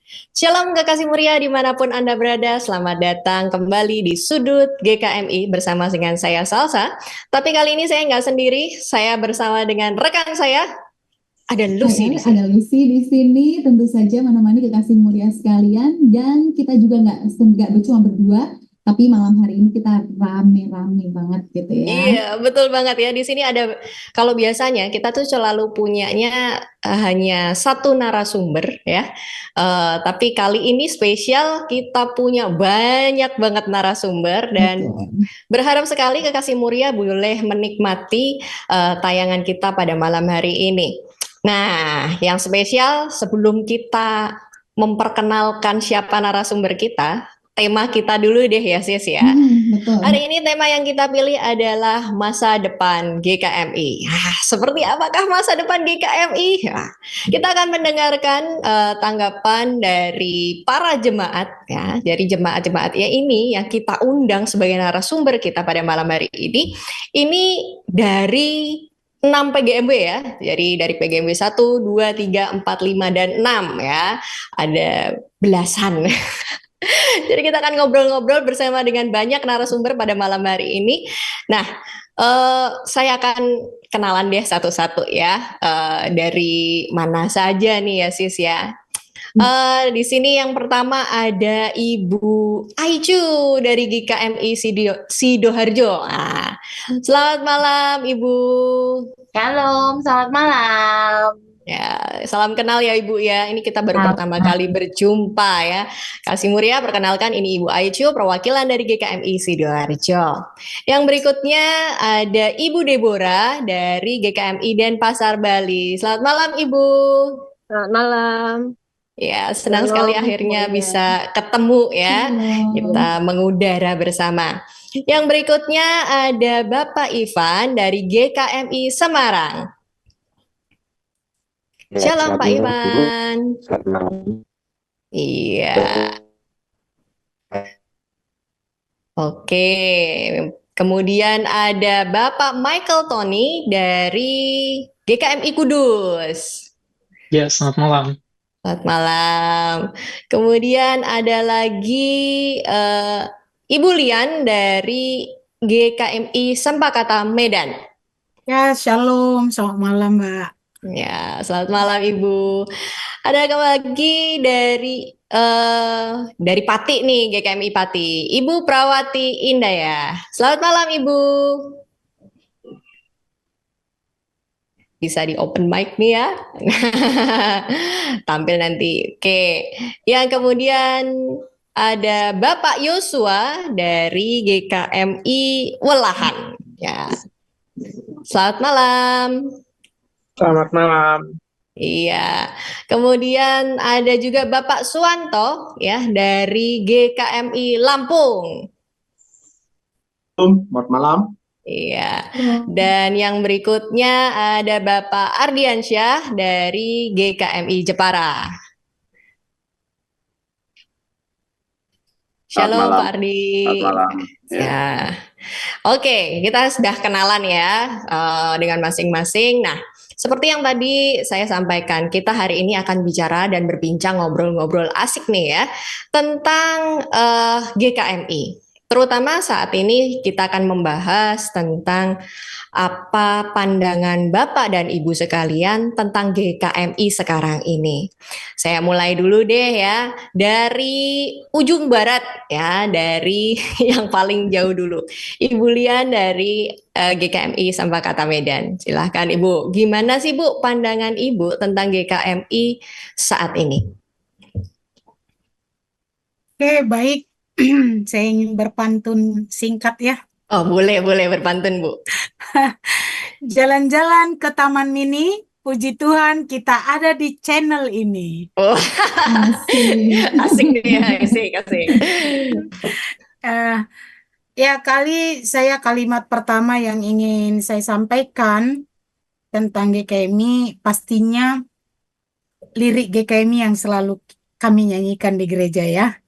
Shalom kekasih mulia dimanapun Anda berada, selamat datang kembali di Sudut GKMI bersama dengan saya Salsa. Tapi kali ini saya nggak sendiri, saya bersama dengan rekan saya, ada Lucy di Hai, sini. ada Lucy di sini, tentu saja menemani kekasih mulia sekalian. Dan kita juga nggak cuma berdua, tapi malam hari ini kita rame-rame banget gitu ya. Iya, betul banget ya. Di sini ada, kalau biasanya kita tuh selalu punyanya hanya satu narasumber ya. Tapi kali ini spesial kita punya banyak banget narasumber dan Betul. berharap sekali kekasih mulia boleh menikmati tayangan kita pada malam hari ini. Nah, yang spesial sebelum kita memperkenalkan siapa narasumber kita, tema kita dulu deh ya Sis ya. Betul. Hari ini tema yang kita pilih adalah masa depan GKMI. Seperti apakah masa depan GKMI? Kita akan mendengarkan tanggapan dari para jemaat ya, dari jemaat-jemaat ya ini yang kita undang sebagai narasumber kita pada malam hari ini. Ini dari 6 PGMB ya. Jadi dari PGMB 1, 2, 3, 4, 5 dan 6 ya. Ada belasan. Jadi kita akan ngobrol-ngobrol bersama dengan banyak narasumber pada malam hari ini. Nah, saya akan kenalan deh satu-satu ya. Dari mana saja nih ya Sis ya. Di sini yang pertama ada Ibu Aicu dari GKMI Sidoarjo. Selamat malam Ibu. Shalom, selamat malam. Ya, salam kenal ya Ibu ya. Ini kita baru pertama Sama. kali berjumpa ya. Kasih Muria, perkenalkan ini Ibu Aicu, perwakilan dari GKMI Sidoarjo. Yang berikutnya ada Ibu Deborah dari GKMI Denpasar Bali. Selamat malam Ibu. Selamat malam. Ya, senang sekali Shalom akhirnya semuanya. bisa ketemu ya. Shalom. Kita mengudara bersama. Yang berikutnya ada Bapak Ivan dari GKMI Semarang. Ya, Shalom selamat Pak malam Bu. Ivan. Selamat malam. Iya. Oke, kemudian ada Bapak Michael Tony dari GKMI Kudus. Ya, selamat malam. Selamat malam. Kemudian ada lagi Ibu Lian dari GKMI Sempakata Medan. Ya, shalom. Selamat malam, Mbak. Ya, selamat malam Ibu. Ada lagi dari Pati nih, GKMI Pati. Ibu Prawati Indah ya. Selamat malam Ibu. Bisa di open mic nih ya. Tampil nanti. Oke. Yang kemudian ada Bapak Yosua dari GKMI Welahan. Ya. Selamat malam. Selamat malam. Iya. Kemudian ada juga Bapak Suwanto ya dari GKMI Lampung. Selamat malam. Iya. Dan yang berikutnya ada Bapak Ardiansyah dari GKMI Jepara. Selamat Shalom malam. Pak Ardi. Selamat malam. Ya. Ya. Oke, kita sudah kenalan ya dengan masing-masing. Nah, seperti yang tadi saya sampaikan, kita hari ini akan bicara dan berbincang ngobrol-ngobrol asik nih ya tentang GKMI. Terutama saat ini kita akan membahas tentang apa pandangan Bapak dan Ibu sekalian tentang GKMI sekarang ini. Saya mulai dulu deh ya dari ujung barat ya, dari yang paling jauh dulu. Ibu Lian dari GKMI Sampakata Medan. Silahkan Ibu, gimana sih Bu pandangan Ibu tentang GKMI saat ini? Oke, baik. Saya ingin berpantun singkat ya. Oh boleh berpantun Bu. Jalan-jalan ke Taman Mini, puji Tuhan kita ada di channel ini. Oh Asik. asik nih ya, asik. Eh, ya, kalimat pertama yang ingin saya sampaikan tentang GKMI, pastinya lirik GKMI yang selalu kami nyanyikan di gereja ya.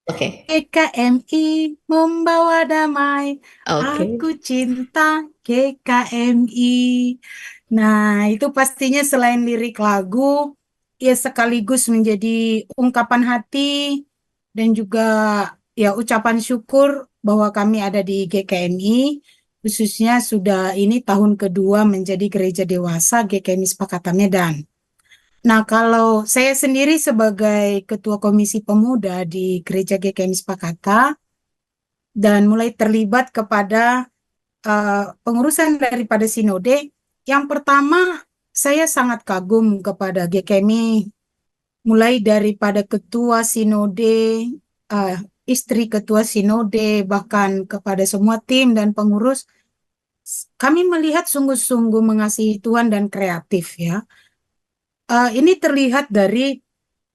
Oke. GKMI membawa damai, aku cinta GKMI. Nah, itu pastinya selain lirik lagu, ya sekaligus menjadi ungkapan hati dan juga ya ucapan syukur bahwa kami ada di GKMI, khususnya sudah ini tahun kedua menjadi gereja dewasa GKMI Sepakata Medan. Nah, kalau saya sendiri sebagai Ketua Komisi Pemuda di Gereja GKMI Sepakata dan mulai terlibat kepada pengurusan daripada sinode, yang pertama saya sangat kagum kepada GKMI, mulai daripada ketua sinode, istri ketua sinode, bahkan kepada semua tim dan pengurus, kami melihat sungguh-sungguh mengasihi Tuhan dan kreatif ya. Ini terlihat dari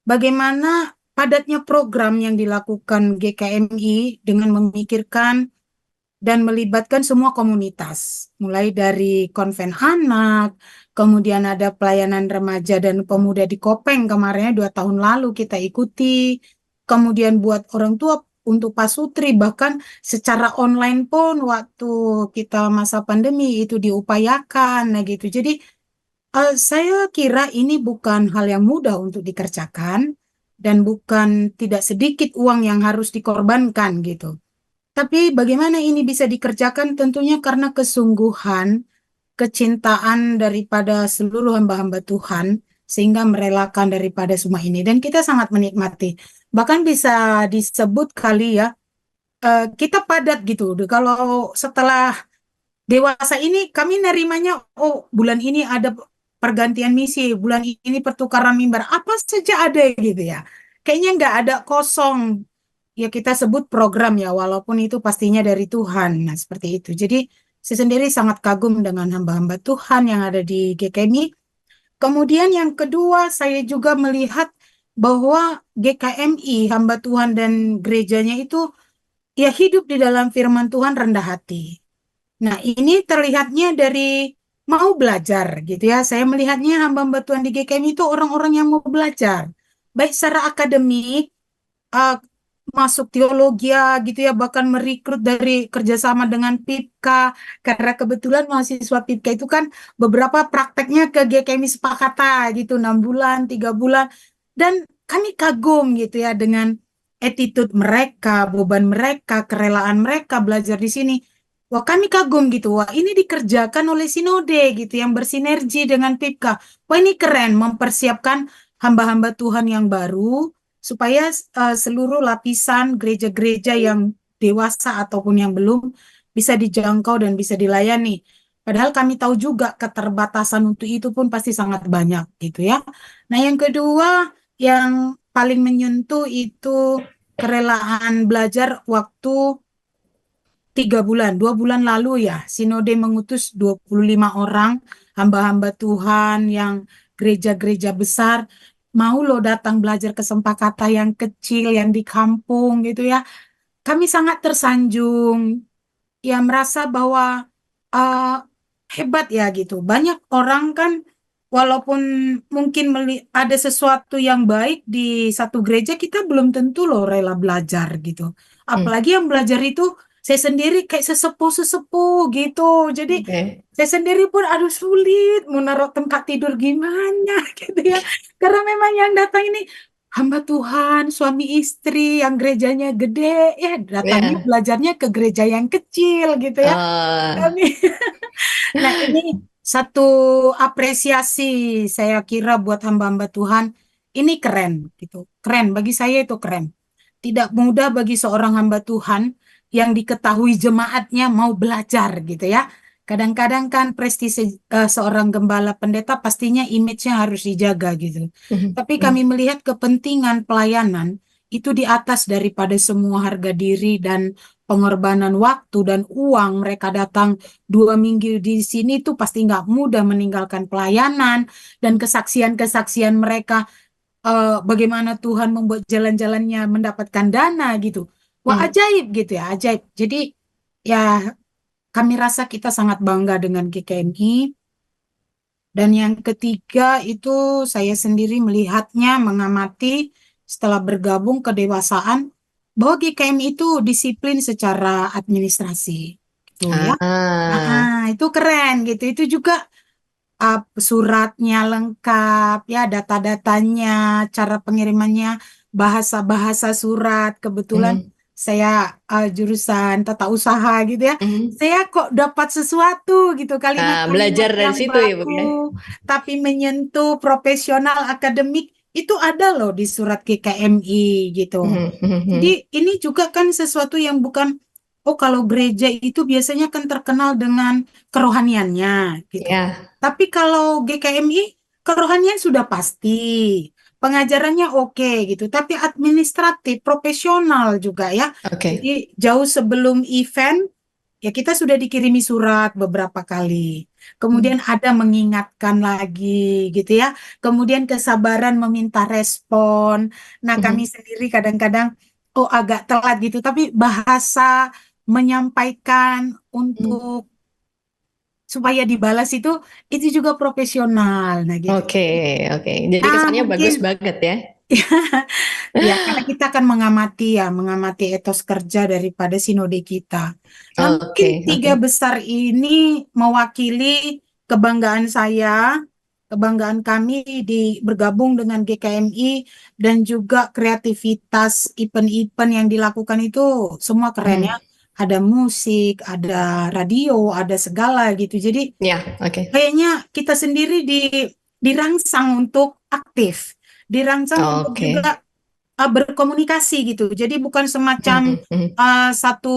bagaimana padatnya program yang dilakukan GKMI dengan memikirkan dan melibatkan semua komunitas, mulai dari konven anak, kemudian ada pelayanan remaja dan pemuda di Kopeng kemarin 2 tahun lalu kita ikuti, kemudian buat orang tua untuk pasutri, bahkan secara online pun waktu kita masa pandemi itu diupayakan, nah gitu. Jadi saya kira ini bukan hal yang mudah untuk dikerjakan dan bukan tidak sedikit uang yang harus dikorbankan gitu. Tapi bagaimana ini bisa dikerjakan tentunya karena kesungguhan, kecintaan daripada seluruh hamba-hamba Tuhan sehingga merelakan daripada semua ini dan kita sangat menikmati. Bahkan bisa disebut kali ya kita padat gitu. Kalau setelah dewasa ini kami nerimanya, oh bulan ini ada pergantian misi, bulan ini pertukaran mimbar, apa saja ada gitu ya. Kayaknya nggak ada kosong. Ya kita sebut program ya, walaupun itu pastinya dari Tuhan. Nah seperti itu. Jadi saya sendiri sangat kagum dengan hamba-hamba Tuhan yang ada di GKMI. Kemudian yang kedua, saya juga melihat bahwa GKMI, hamba Tuhan dan gerejanya itu ya hidup di dalam firman Tuhan rendah hati. Nah, ini terlihatnya dari mau belajar gitu ya. Saya melihatnya hamba-hamba Tuhan di GKMI itu orang-orang yang mau belajar. Baik secara akademik, uh, masuk teologi gitu ya, bahkan merekrut dari kerjasama dengan PIPKA, karena kebetulan mahasiswa PIPKA itu kan beberapa prakteknya ke GKMI Sepakata gitu, 6 bulan, 3 bulan. Dan kami kagum gitu ya dengan attitude mereka, beban mereka, kerelaan mereka belajar di sini. Wah, kami kagum gitu. Wah, ini dikerjakan oleh Sinode gitu yang bersinergi dengan PIPKA. Wah, ini keren mempersiapkan hamba-hamba Tuhan yang baru supaya seluruh lapisan gereja-gereja yang dewasa ataupun yang belum bisa dijangkau dan bisa dilayani. Padahal kami tahu juga keterbatasan untuk itu pun pasti sangat banyak gitu ya. Nah, yang kedua yang paling menyentuh itu kerelaan belajar waktu 3 bulan, 2 bulan lalu ya, Sinode mengutus 25 orang hamba-hamba Tuhan yang gereja-gereja besar mau lo datang belajar ke Sempakata yang kecil, yang di kampung gitu ya. Kami sangat tersanjung, ya merasa bahwa uh, hebat ya gitu. Banyak orang kan walaupun mungkin ada sesuatu yang baik di satu gereja, kita belum tentu loh rela belajar gitu. Apalagi yang belajar itu saya sendiri kayak sesepuh-sesepuh gitu. Jadi Oke. saya sendiri pun aduh sulit mau naruh tempat tidur gimana gitu ya. Karena memang yang datang ini hamba Tuhan, suami istri yang gerejanya gede, ya datangnya Ya. belajarnya ke gereja yang kecil gitu ya. Kami, nah ini satu apresiasi saya kira buat hamba-hamba Tuhan, ini keren gitu, keren bagi saya itu keren. Tidak mudah bagi seorang hamba Tuhan yang diketahui jemaatnya mau belajar gitu ya. Kadang-kadang kan prestise seorang gembala pendeta pastinya image-nya harus dijaga gitu. Tapi kami melihat kepentingan pelayanan itu di atas daripada semua harga diri dan pengorbanan waktu dan uang. Mereka datang 2 minggu di sini tuh pasti nggak mudah meninggalkan pelayanan dan kesaksian-kesaksian mereka bagaimana Tuhan membuat jalan-jalannya mendapatkan dana gitu. Wah ajaib gitu ya, ajaib. Jadi ya kami rasa kita sangat bangga dengan GKMI. Dan yang ketiga itu saya sendiri melihatnya, mengamati setelah bergabung kedewasaan bahwa GKMI itu disiplin secara administrasi gitu ya. Ah. Itu keren gitu. Itu juga suratnya lengkap, ya data-datanya, cara pengirimannya, bahasa-bahasa surat. Kebetulan Mhm, saya jurusan tata usaha gitu ya. mhm. Saya kok dapat sesuatu gitu, Nah, kalimat-kalimat belajar dari yang situ ya, Bu, ya? baku, tapi menyentuh profesional akademik itu ada loh di surat GKMI gitu. Mhm, mhm, mhm. Jadi ini juga kan sesuatu yang bukan, oh kalau gereja itu biasanya kan terkenal dengan kerohaniannya gitu. Ya, Tapi kalau GKMI kerohanian sudah pasti, pengajarannya oke gitu, tapi administratif, profesional juga ya. oke. Jadi jauh sebelum event ya kita sudah dikirimi surat beberapa kali. Hmm, Kemudian ada mengingatkan lagi gitu ya. Kemudian kesabaran meminta respon. Nah, kami mhm, sendiri kadang-kadang oh agak telat gitu, tapi bahasa menyampaikan mhm. untuk supaya dibalas itu juga profesional. Nah, gitu. Oke, oke. Jadi Nah, kesannya mungkin bagus banget ya. ya, karena kita akan mengamati etos kerja daripada sinode kita. Nah, mungkin Oke, oke. tiga besar ini mewakili kebanggaan saya, kebanggaan kami di bergabung dengan GKMI dan juga kreativitas event-event yang dilakukan itu semua keren ya. Mhm. Ada musik, ada radio, ada segala gitu. Jadi Ya, oke. kayaknya kita sendiri dirangsang untuk aktif, dirangsang untuk Oke. juga berkomunikasi gitu. Jadi bukan semacam Mhm, mhm, satu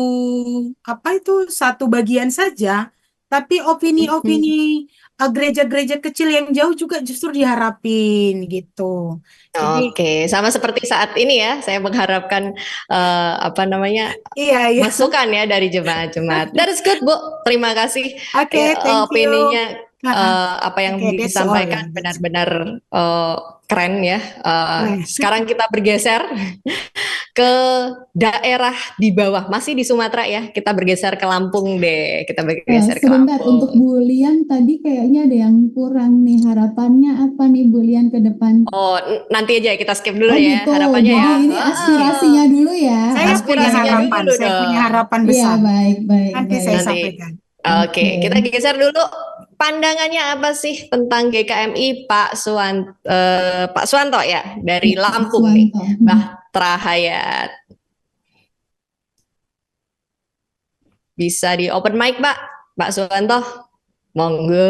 apa itu satu bagian saja, tapi mhm. opini-opini gereja-gereja kecil yang jauh juga justru diharapin gitu. Jadi Oke, sama seperti saat ini ya, saya mengharapkan apa namanya iya iya. masukan ya dari jemaat-jemaat. That is good, Bu. Terima kasih. Oke, Ya, thank you. opininya Heeh. apa yang Oke, that's all disampaikan ya. That's all. benar-benar keren ya. Keren. Sekarang kita bergeser ke daerah di bawah, masih di Sumatera ya. Kita bergeser ke Lampung deh. Kita bergeser ke Sebentar, untuk Lampung. Bu Lian tadi kayaknya ada yang kurang nih. Harapannya apa nih Bu Lian ke depan? Oh, nanti aja kita skip dulu Oh ya gitu, harapannya jadi ya. ini aspirasinya dulu ya, Aspirasinya dulu Saya punya dong. harapan Iya, besar. baik, baik, Nanti saya baik. Nanti. sampaikan. Oke, Oke. kita geser dulu. Pandangannya apa sih tentang GKMI Pak Suwanto ya dari Ya, Pak Lampung nih, Suwanto. Bahtera Hayat. Bisa di open mic, Pak Suwanto. Monggo.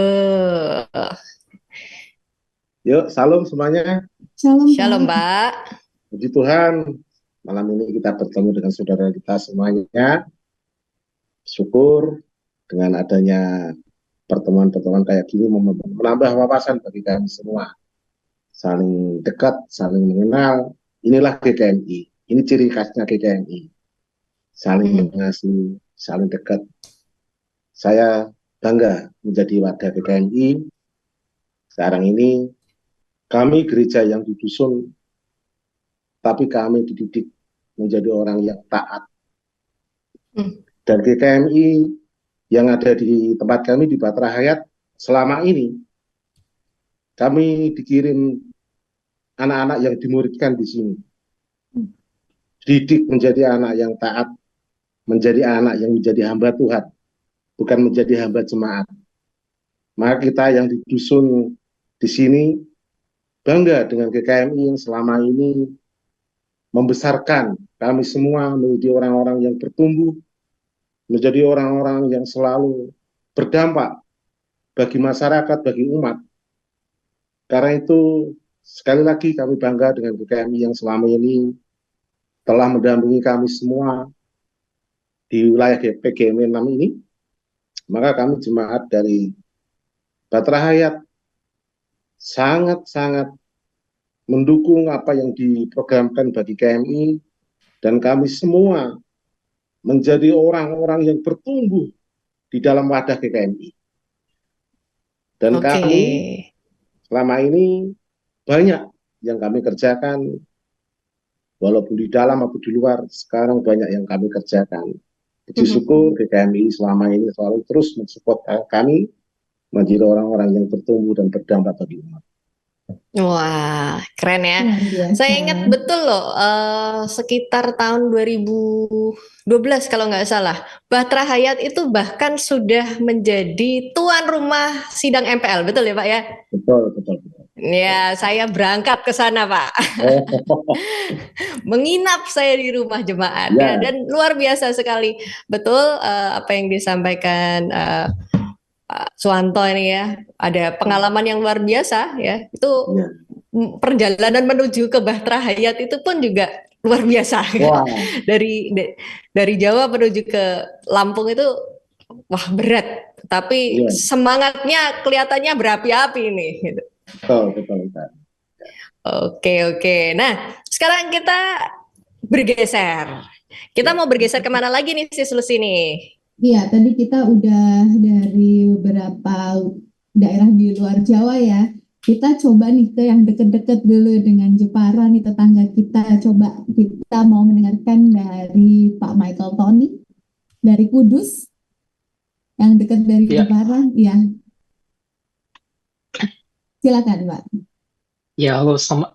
Yuk, salam semuanya. Shalom, Shalom, Pak. Pak. Puji Tuhan, malam ini kita bertemu dengan saudara kita semuanya. Syukur dengan adanya pertemuan-pertemuan kayak gini menambah wawasan bagi kami semua. Saling dekat, saling mengenal. Inilah GKMI. Ini ciri khasnya GKMI. Saling Mhm. mengasihi, saling dekat. Saya bangga menjadi warga GKMI. Sekarang ini kami gereja yang di dusun, tapi kami dididik menjadi orang yang taat. Hmm. Dan GKMI yang ada di tempat kami di Bahtera Hayat, selama ini kami dikirim anak-anak yang dimuridkan di sini. Didik menjadi anak yang taat, menjadi anak yang menjadi hamba Tuhan, bukan menjadi hamba jemaat. Maka kita yang di dusun di sini bangga dengan GKMI yang selama ini membesarkan kami semua menjadi orang-orang yang bertumbuh, menjadi orang-orang yang selalu berdampak bagi masyarakat, bagi umat. Karena itu, sekali lagi kami bangga dengan GKMI yang selama ini telah mendampingi kami semua di wilayah PGM 6 ini. Maka kami jemaat dari Bahtera Hayat sangat-sangat mendukung apa yang diprogramkan bagi KMI, dan kami semua menjadi orang-orang yang bertumbuh di dalam wadah GKMI. Dan Oke. kami selama ini banyak yang kami kerjakan, walaupun di dalam maupun di luar, sekarang banyak yang kami kerjakan. Puji syukur GKMI selama ini selalu terus mensupport kami menjadi orang-orang yang bertumbuh dan berdampak bagi umat. Wah, keren ya. Luar biasa. Saya ingat betul loh, sekitar tahun 2012 kalau nggak salah, Batra Hayat itu bahkan sudah menjadi tuan rumah sidang MPL, betul ya Pak ya? Betul, betul, betul. Ya, saya berangkat ke sana Pak. Menginap saya di rumah jemaat ya, Ya, dan luar biasa sekali. Betul apa yang disampaikan Pak Suwanto ini ya, ada pengalaman yang luar biasa ya. Itu ya. perjalanan menuju ke Batra Hayat itu pun juga luar biasa. Wah, Dari Jawa menuju ke Lampung itu wah berat, tapi iya, semangatnya kelihatannya berapi-api nih gitu. betul, betul, betul. Oke. Nah, sekarang kita bergeser. Kita mau bergeser kemana lagi nih Sis Lucy nih? Iya, tadi kita udah dari beberapa daerah di luar Jawa ya. Kita coba nih ke yang deket-deket dulu dengan Jepara nih, tetangga kita. Coba kita mau mendengarkan dari Pak Michael Tony dari Kudus, yang dekat dari Ya, Jepara. Ya, silakan Pak. ya, halo, selamat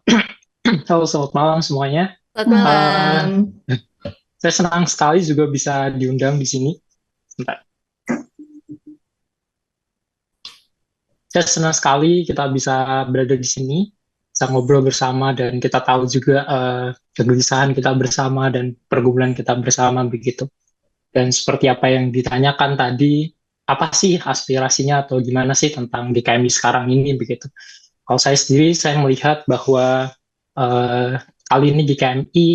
malam semuanya. Selamat Eh, malam. saya senang sekali juga bisa diundang di sini. Sebentar. Saya senang sekali kita bisa berada di sini, bisa ngobrol bersama, dan kita tahu juga kegelisahan kita bersama dan pergumulan kita bersama begitu. Dan seperti apa yang ditanyakan tadi, apa sih aspirasinya atau gimana sih tentang DKMI sekarang ini begitu. Kalau saya sendiri, saya melihat bahwa kali ini DKMI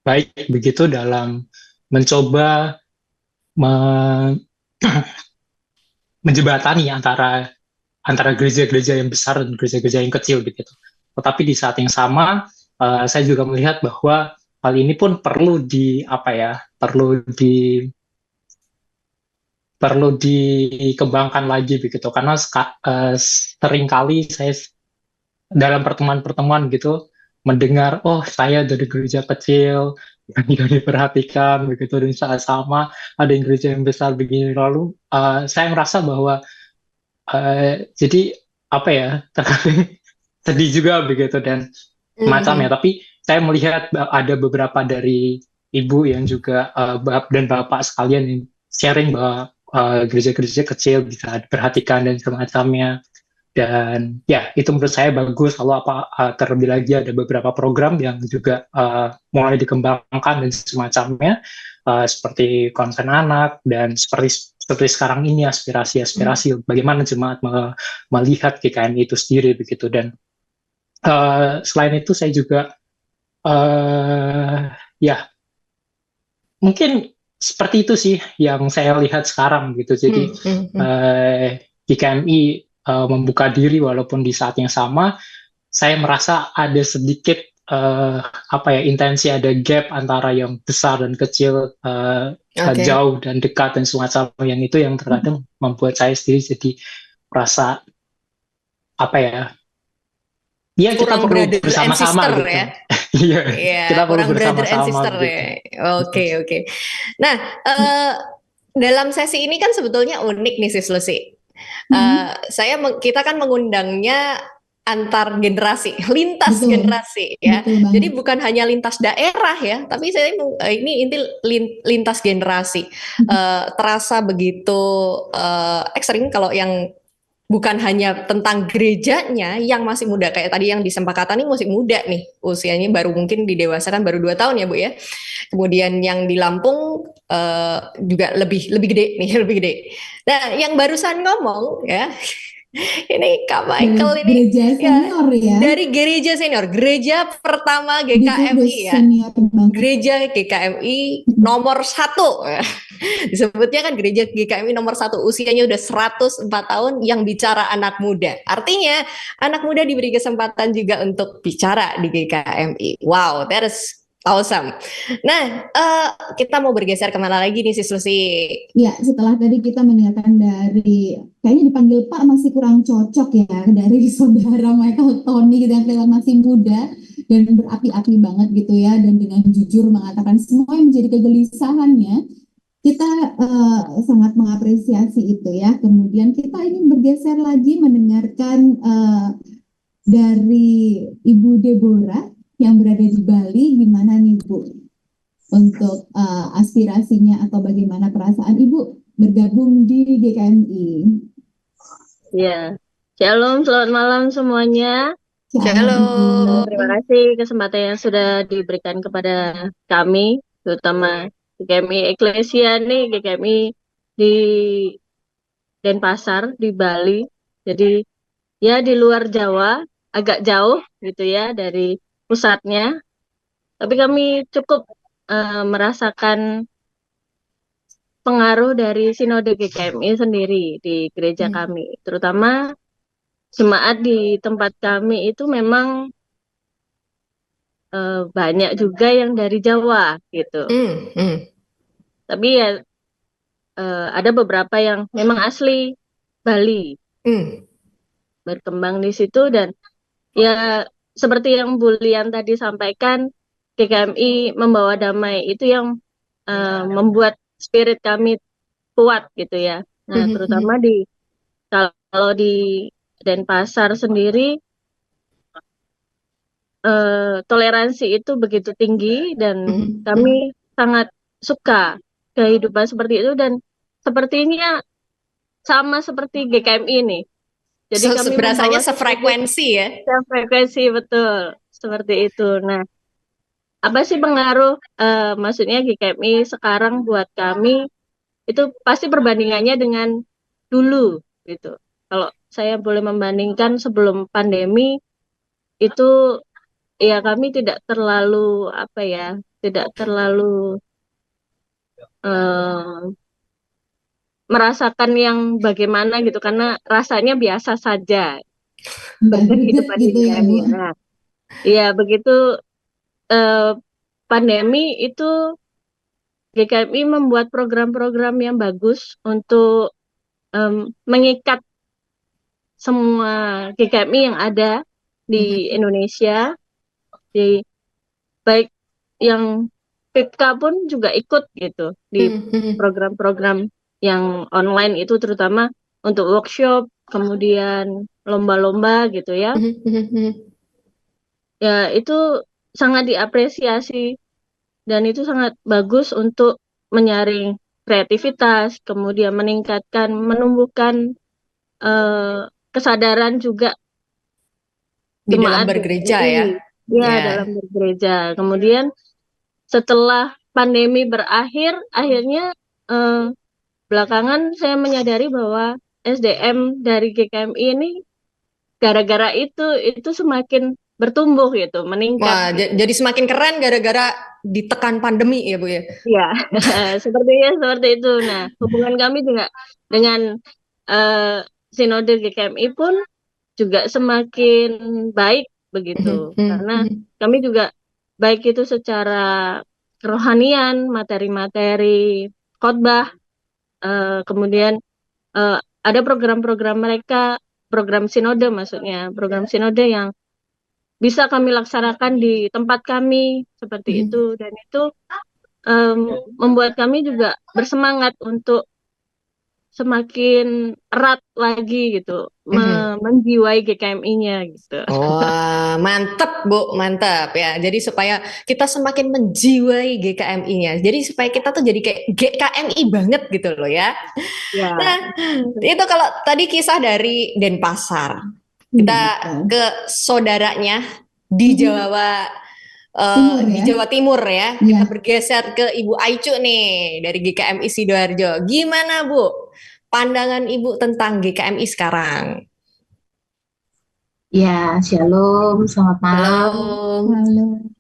baik begitu dalam mencoba me- menjembatani antara gereja-gereja yang besar dan gereja-gereja yang kecil begitu. Tetapi di saat yang sama, saya juga melihat bahwa hal ini pun perlu dikembangkan lagi begitu, karena seringkali saya dalam pertemuan-pertemuan gitu mendengar, oh saya dari gereja kecil yang tidak diperhatikan begitu, dan saat sama ada yang gereja yang besar begini, lalu saya merasa bahwa jadi apa ya, terkadang sedih juga begitu dan macam ya. Tapi saya melihat ada beberapa dari ibu yang juga dan bapak sekalian yang sharing bahwa gereja-gereja kecil bisa diperhatikan dan semacamnya. Dan ya, itu menurut saya bagus. Lalu terlebih lagi ada beberapa program yang juga mulai dikembangkan dan semacamnya, seperti konsen anak, dan seperti sekarang ini aspirasi bagaimana jemaat melihat GKMI itu sendiri begitu. Dan selain itu saya juga ya mungkin seperti itu sih yang saya lihat sekarang gitu. Jadi GKMI membuka diri, walaupun di saat yang sama saya merasa ada sedikit intensi, ada gap antara yang besar dan kecil, jauh dan dekat dan semacam yang itu yang terkadang membuat saya sendiri jadi merasa ya kita perlu bersama-sama gitu. Ya. Iya, kita perlu bersama-sama gitu. Ya. Oke. Nah, dalam sesi ini kan sebetulnya unik nih Sis Lucy. Kita kan mengundangnya antar generasi, lintas generasi ya. Jadi bukan hanya lintas daerah ya, tapi ini lintas generasi. Terasa begitu ekstrim kalau yang bukan hanya tentang gerejanya yang masih muda, kayak tadi yang di Sempakatan ini masih muda nih, usianya baru mungkin didewasakan baru 2 tahun ya Bu ya. Kemudian yang di Lampung juga lebih gede nih, lebih gede. Nah, yang barusan ngomong ya, ini Kak Michael ini gereja senior ya. Dari gereja senior, gereja pertama GKMI ya. Gereja GKMI nomor 1. Disebutnya kan gereja GKMI nomor 1, usianya udah 104 tahun, yang bicara anak muda. Artinya anak muda diberi kesempatan juga untuk bicara di GKMI. Wow, that is awesome. Nah, kita mau bergeser kemana lagi nih Sis Lucy? Ya, setelah tadi kita mendengarkan dari, kayaknya dipanggil Pak masih kurang cocok ya, dari saudara Michael Tony gitu, yang kelihatan masih muda dan berapi-api banget gitu ya, dan dengan jujur mengatakan semua yang menjadi kegelisahannya. kita sangat mengapresiasi itu ya. Kemudian kita ingin bergeser lagi mendengarkan dari Ibu Deborah yang berada di Bali. Gimana nih Bu untuk aspirasinya atau bagaimana perasaan Ibu bergabung di GKMI? Ya, Shalom, selamat malam semuanya. Shalom. Terima kasih kesempatan yang sudah diberikan kepada kami, terutama GKMI Eklesia nih, GKMI di Denpasar, di Bali. Jadi ya di luar Jawa, agak jauh gitu ya dari pusatnya. Tapi kami cukup merasakan pengaruh dari Sinode GKMI sendiri di gereja kami, terutama jemaat di tempat kami itu memang banyak juga yang dari Jawa gitu. Tapi ya ada beberapa yang memang asli Bali berkembang di situ, dan ya seperti yang Bu Lian tadi sampaikan, GKMI membawa damai itu yang membuat spirit kami kuat gitu ya. Nah, terutama kalau di Denpasar sendiri toleransi itu begitu tinggi, dan kami sangat suka kehidupan seperti itu, dan sepertinya sama seperti GKMI ini. Jadi kami Berasanya sefrekuensi ya? Sefrekuensi, betul. Seperti itu. Nah, apa sih pengaruh maksudnya GKMI sekarang buat kami, itu pasti perbandingannya dengan dulu gitu. Kalau saya boleh membandingkan sebelum pandemi, itu ya kami tidak terlalu merasakan yang bagaimana gitu, karena rasanya biasa saja kehidupan gitu ya Bu. Nah, ya begitu pandemi itu GKMI membuat program-program yang bagus untuk mengikat semua GKMI yang ada di Indonesia, baik yang PIPK pun juga ikut gitu di program-program yang online itu, terutama untuk workshop, kemudian lomba-lomba gitu ya. Ya itu sangat diapresiasi, dan itu sangat bagus untuk menyaring kreativitas, kemudian menumbuhkan kesadaran juga di dalam jemaat bergereja GKMI. ya. Dalam bergereja. Kemudian setelah pandemi berakhir, akhirnya belakangan saya menyadari bahwa SDM dari GKMI ini gara-gara itu semakin bertumbuh gitu, meningkat. Wah, jadi semakin keren gara-gara ditekan pandemi ya Bu ya? Iya, seperti itu. Nah, hubungan kami juga dengan Sinode GKMI pun juga semakin baik begitu, karena kami juga baik itu secara kerohanian, materi-materi khotbah, kemudian ada program-program mereka, program sinode maksudnya, program sinode yang bisa kami laksanakan di tempat kami seperti itu, dan itu membuat kami juga bersemangat untuk semakin erat lagi gitu, menjiwai GKMI-nya gitu. Wah, mantep Bu, mantap ya. Jadi supaya kita semakin menjiwai GKMI-nya. Jadi supaya kita tuh jadi kayak GKMI banget gitu loh ya. Nah, itu kalau tadi kisah dari Denpasar. Kita ke saudaranya di Jawa di Jawa Timur ya. Kita bergeser ke Ibu Aicu nih dari GKMI Sidoarjo. Gimana Bu pandangan Ibu tentang GKMI sekarang? Ya, shalom, selamat malam. Halo.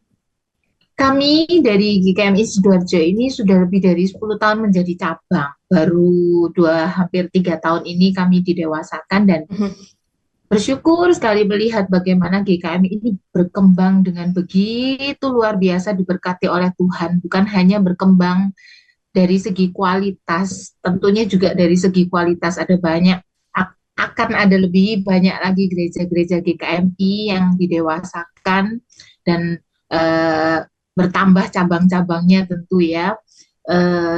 Kami dari GKMI Sidoarjo ini sudah lebih dari 10 tahun menjadi cabang. Baru hampir 3 tahun ini kami didewasakan, dan bersyukur sekali melihat bagaimana GKMI ini berkembang dengan begitu luar biasa, diberkati oleh Tuhan. Bukan hanya berkembang dari segi kualitas, tentunya juga dari segi kualitas akan ada lebih banyak lagi gereja-gereja GKMI yang didewasakan dan bertambah cabang-cabangnya tentu ya.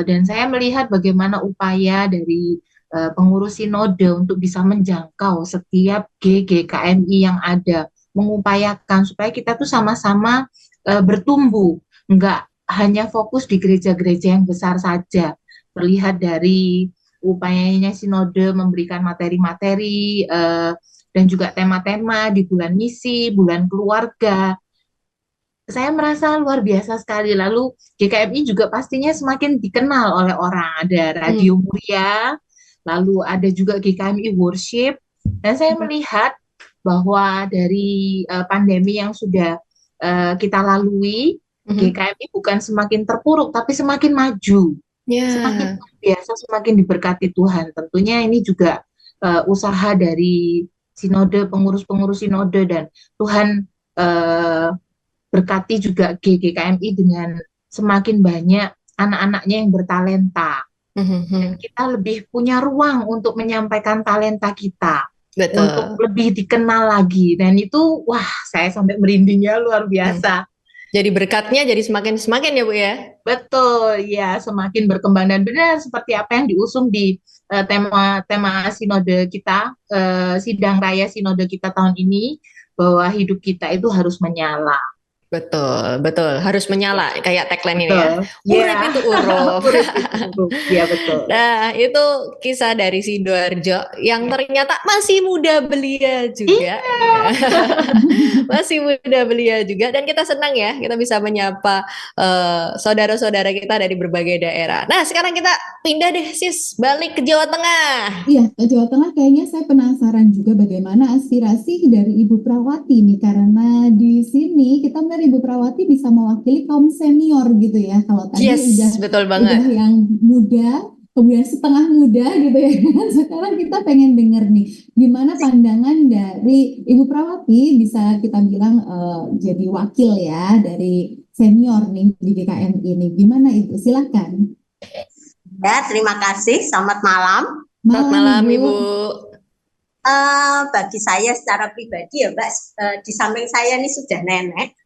Dan saya melihat bagaimana upaya dari pengurus sinode untuk bisa menjangkau setiap GKMI yang ada, mengupayakan supaya kita tuh sama-sama bertumbuh, nggak hanya fokus di gereja-gereja yang besar saja. Terlihat dari upayanya sinode memberikan materi-materi dan juga tema-tema di bulan misi, bulan keluarga. Saya merasa luar biasa sekali. Lalu GKMI juga pastinya semakin dikenal oleh orang. Ada Radio Muria, lalu ada juga GKMI Worship. Dan saya melihat bahwa dari pandemi yang sudah kita lalui, GKMI bukan semakin terpuruk, tapi semakin maju. Semakin biasa, semakin diberkati Tuhan. Tentunya ini juga usaha dari sinode, pengurus-pengurus sinode, dan Tuhan berkati juga GKMI dengan semakin banyak anak-anaknya yang bertalenta. Dan kita lebih punya ruang untuk menyampaikan talenta kita. Betul. Untuk lebih dikenal lagi. Dan itu, wah, saya sampai merinding ya, luar biasa. Jadi berkatnya jadi semakin ya Bu ya? Betul, ya, semakin berkembang. Dan benar seperti apa yang diusung di tema sinode kita, sidang raya sinode kita tahun ini, bahwa hidup kita itu harus menyala. Betul, betul. Harus menyala, kayak tagline ini ya. Urip itu urup. Iya, betul. Nah, itu kisah dari Sidoarjo yang ternyata masih muda belia juga. Masih muda belia juga. Dan kita senang ya, kita bisa menyapa saudara-saudara kita dari berbagai daerah. Nah, sekarang kita pindah deh, Sis, balik ke Jawa Tengah. Iya, ke Jawa Tengah kayaknya saya penasaran juga bagaimana aspirasi dari Ibu Prawati nih, karena di sini kita melihat Ibu Prawati bisa mewakili kaum senior gitu ya. Kalau tadi betul banget. Udah yang muda, kemudian setengah muda gitu ya. Sekarang kita pengen denger nih, gimana pandangan dari Ibu Prawati bisa kita bilang jadi wakil ya dari senior nih di GKMI ini. Gimana itu? Silakan. Ya, terima kasih. Selamat malam. Selamat malam, Ibu. Bagi saya secara pribadi ya Mbak, di samping saya ini sudah nenek.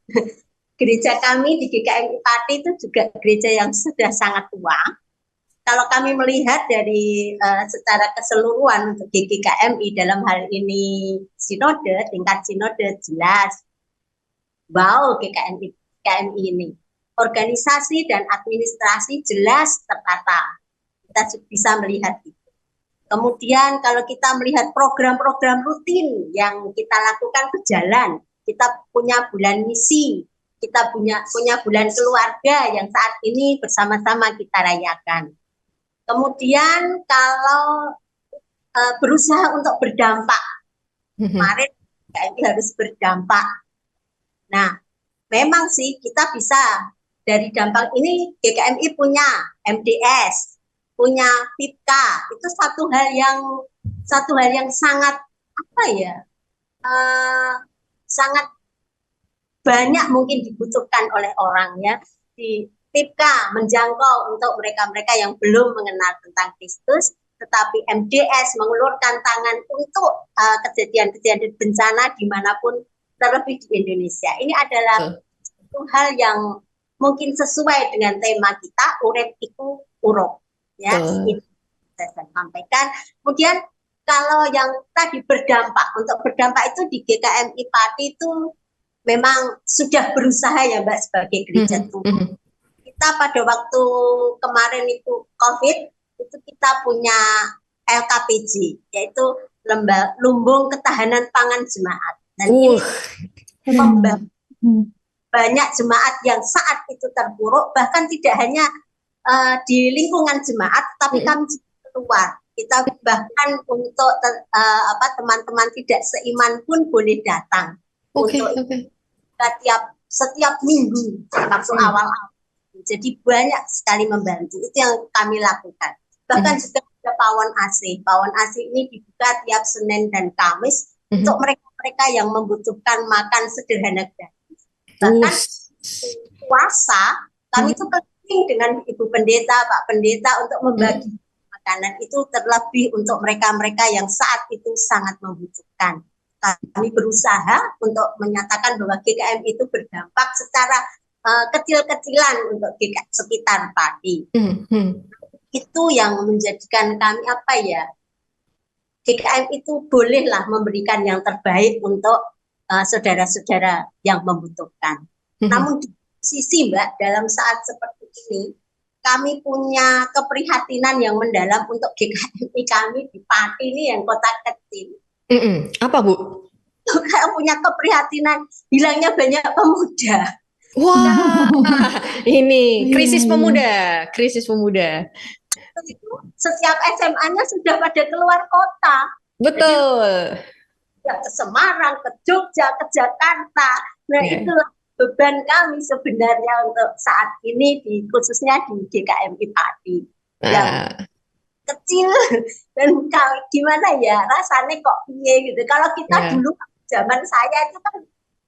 Gereja kami di GKMI Pati itu juga gereja yang sudah sangat tua. Kalau kami melihat dari secara keseluruhan untuk GKMI dalam hal ini sinode, tingkat sinode jelas bahwa GKMI ini organisasi dan administrasi jelas tertata. Kita bisa melihat itu. Kemudian kalau kita melihat program-program rutin yang kita lakukan berjalan, kita punya bulan misi, kita punya bulan keluarga yang saat ini bersama-sama kita rayakan. Kemudian kalau berusaha untuk berdampak, kemarin KMI harus berdampak. Nah, memang sih kita bisa dari dampak ini GKMI punya MDS, punya PIPKA, itu satu hal yang sangat sangat banyak mungkin dibutuhkan oleh orang ya. Di PIPKA menjangkau untuk mereka-mereka yang belum mengenal tentang Kristus, tetapi MDS mengulurkan tangan untuk kejadian-kejadian bencana dimanapun, terlebih di Indonesia. Ini adalah satu hal yang mungkin sesuai dengan tema kita, urip iku urup. Ya, itu saya sampaikan. Kemudian kalau yang tadi untuk berdampak itu di GKMI Pati itu memang sudah berusaha ya Mbak sebagai gereja Tuhan. Kita pada waktu kemarin itu COVID itu kita punya LKPJ, yaitu Lumbung Ketahanan Pangan Jemaat. Dan ini banyak jemaat yang saat itu terpuruk, bahkan tidak hanya di lingkungan jemaat, tapi kami keluar. Kita bahkan untuk teman-teman tidak seiman pun boleh datang untuk setiap minggu waktu awal-awal. Jadi banyak sekali membantu. Itu yang kami lakukan. Bahkan juga ada pawon AC. Pawon AC ini dibuka tiap Senin dan Kamis untuk mereka-mereka yang membutuhkan makan sederhana gratis. Bahkan puasa kami itu dengan Ibu Pendeta, Pak Pendeta untuk membagi makanan itu terlebih untuk mereka-mereka yang saat itu sangat membutuhkan. Kami berusaha untuk menyatakan bahwa GKMI itu berdampak secara kecil-kecilan untuk sekitar Pati. Itu yang menjadikan kami apa ya, GKM itu bolehlah memberikan yang terbaik untuk saudara-saudara yang membutuhkan. Namun di sisi Mbak, dalam saat seperti ini, kami punya keprihatinan yang mendalam untuk GKMI kami di Pati ini yang kota kecil. Apa Bu? Kami punya keprihatinan, hilangnya banyak pemuda. Wah, ini krisis pemuda, krisis pemuda. Setiap SMA-nya sudah pada keluar kota. Betul. Jadi, ya ke Semarang, ke Jogja, ke Jakarta. Nah, itulah beban kami sebenarnya untuk saat ini, khususnya di GKMI Pati. Yang kecil dan gimana ya, rasanya kok piye gitu. Kalau kita dulu, zaman saya itu kan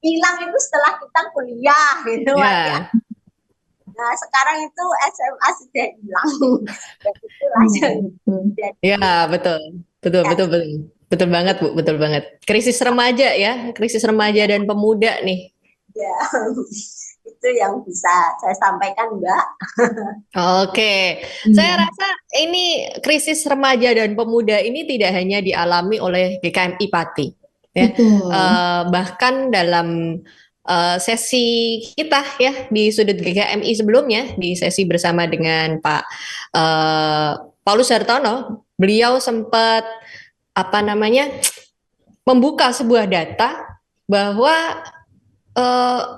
hilang itu setelah kita kuliah gitu. Nah, sekarang itu SMA sudah hilang. Ya, betul banget Bu, betul banget. Krisis remaja ya, krisis remaja dan pemuda nih. Ya, itu yang bisa saya sampaikan Mbak. Oke, saya rasa ini krisis remaja dan pemuda ini tidak hanya dialami oleh GKMI Pati, ya. Bahkan dalam sesi kita ya di sudut GKMI sebelumnya, di sesi bersama dengan Pak Paulus Hartono, beliau sempat membuka sebuah data bahwa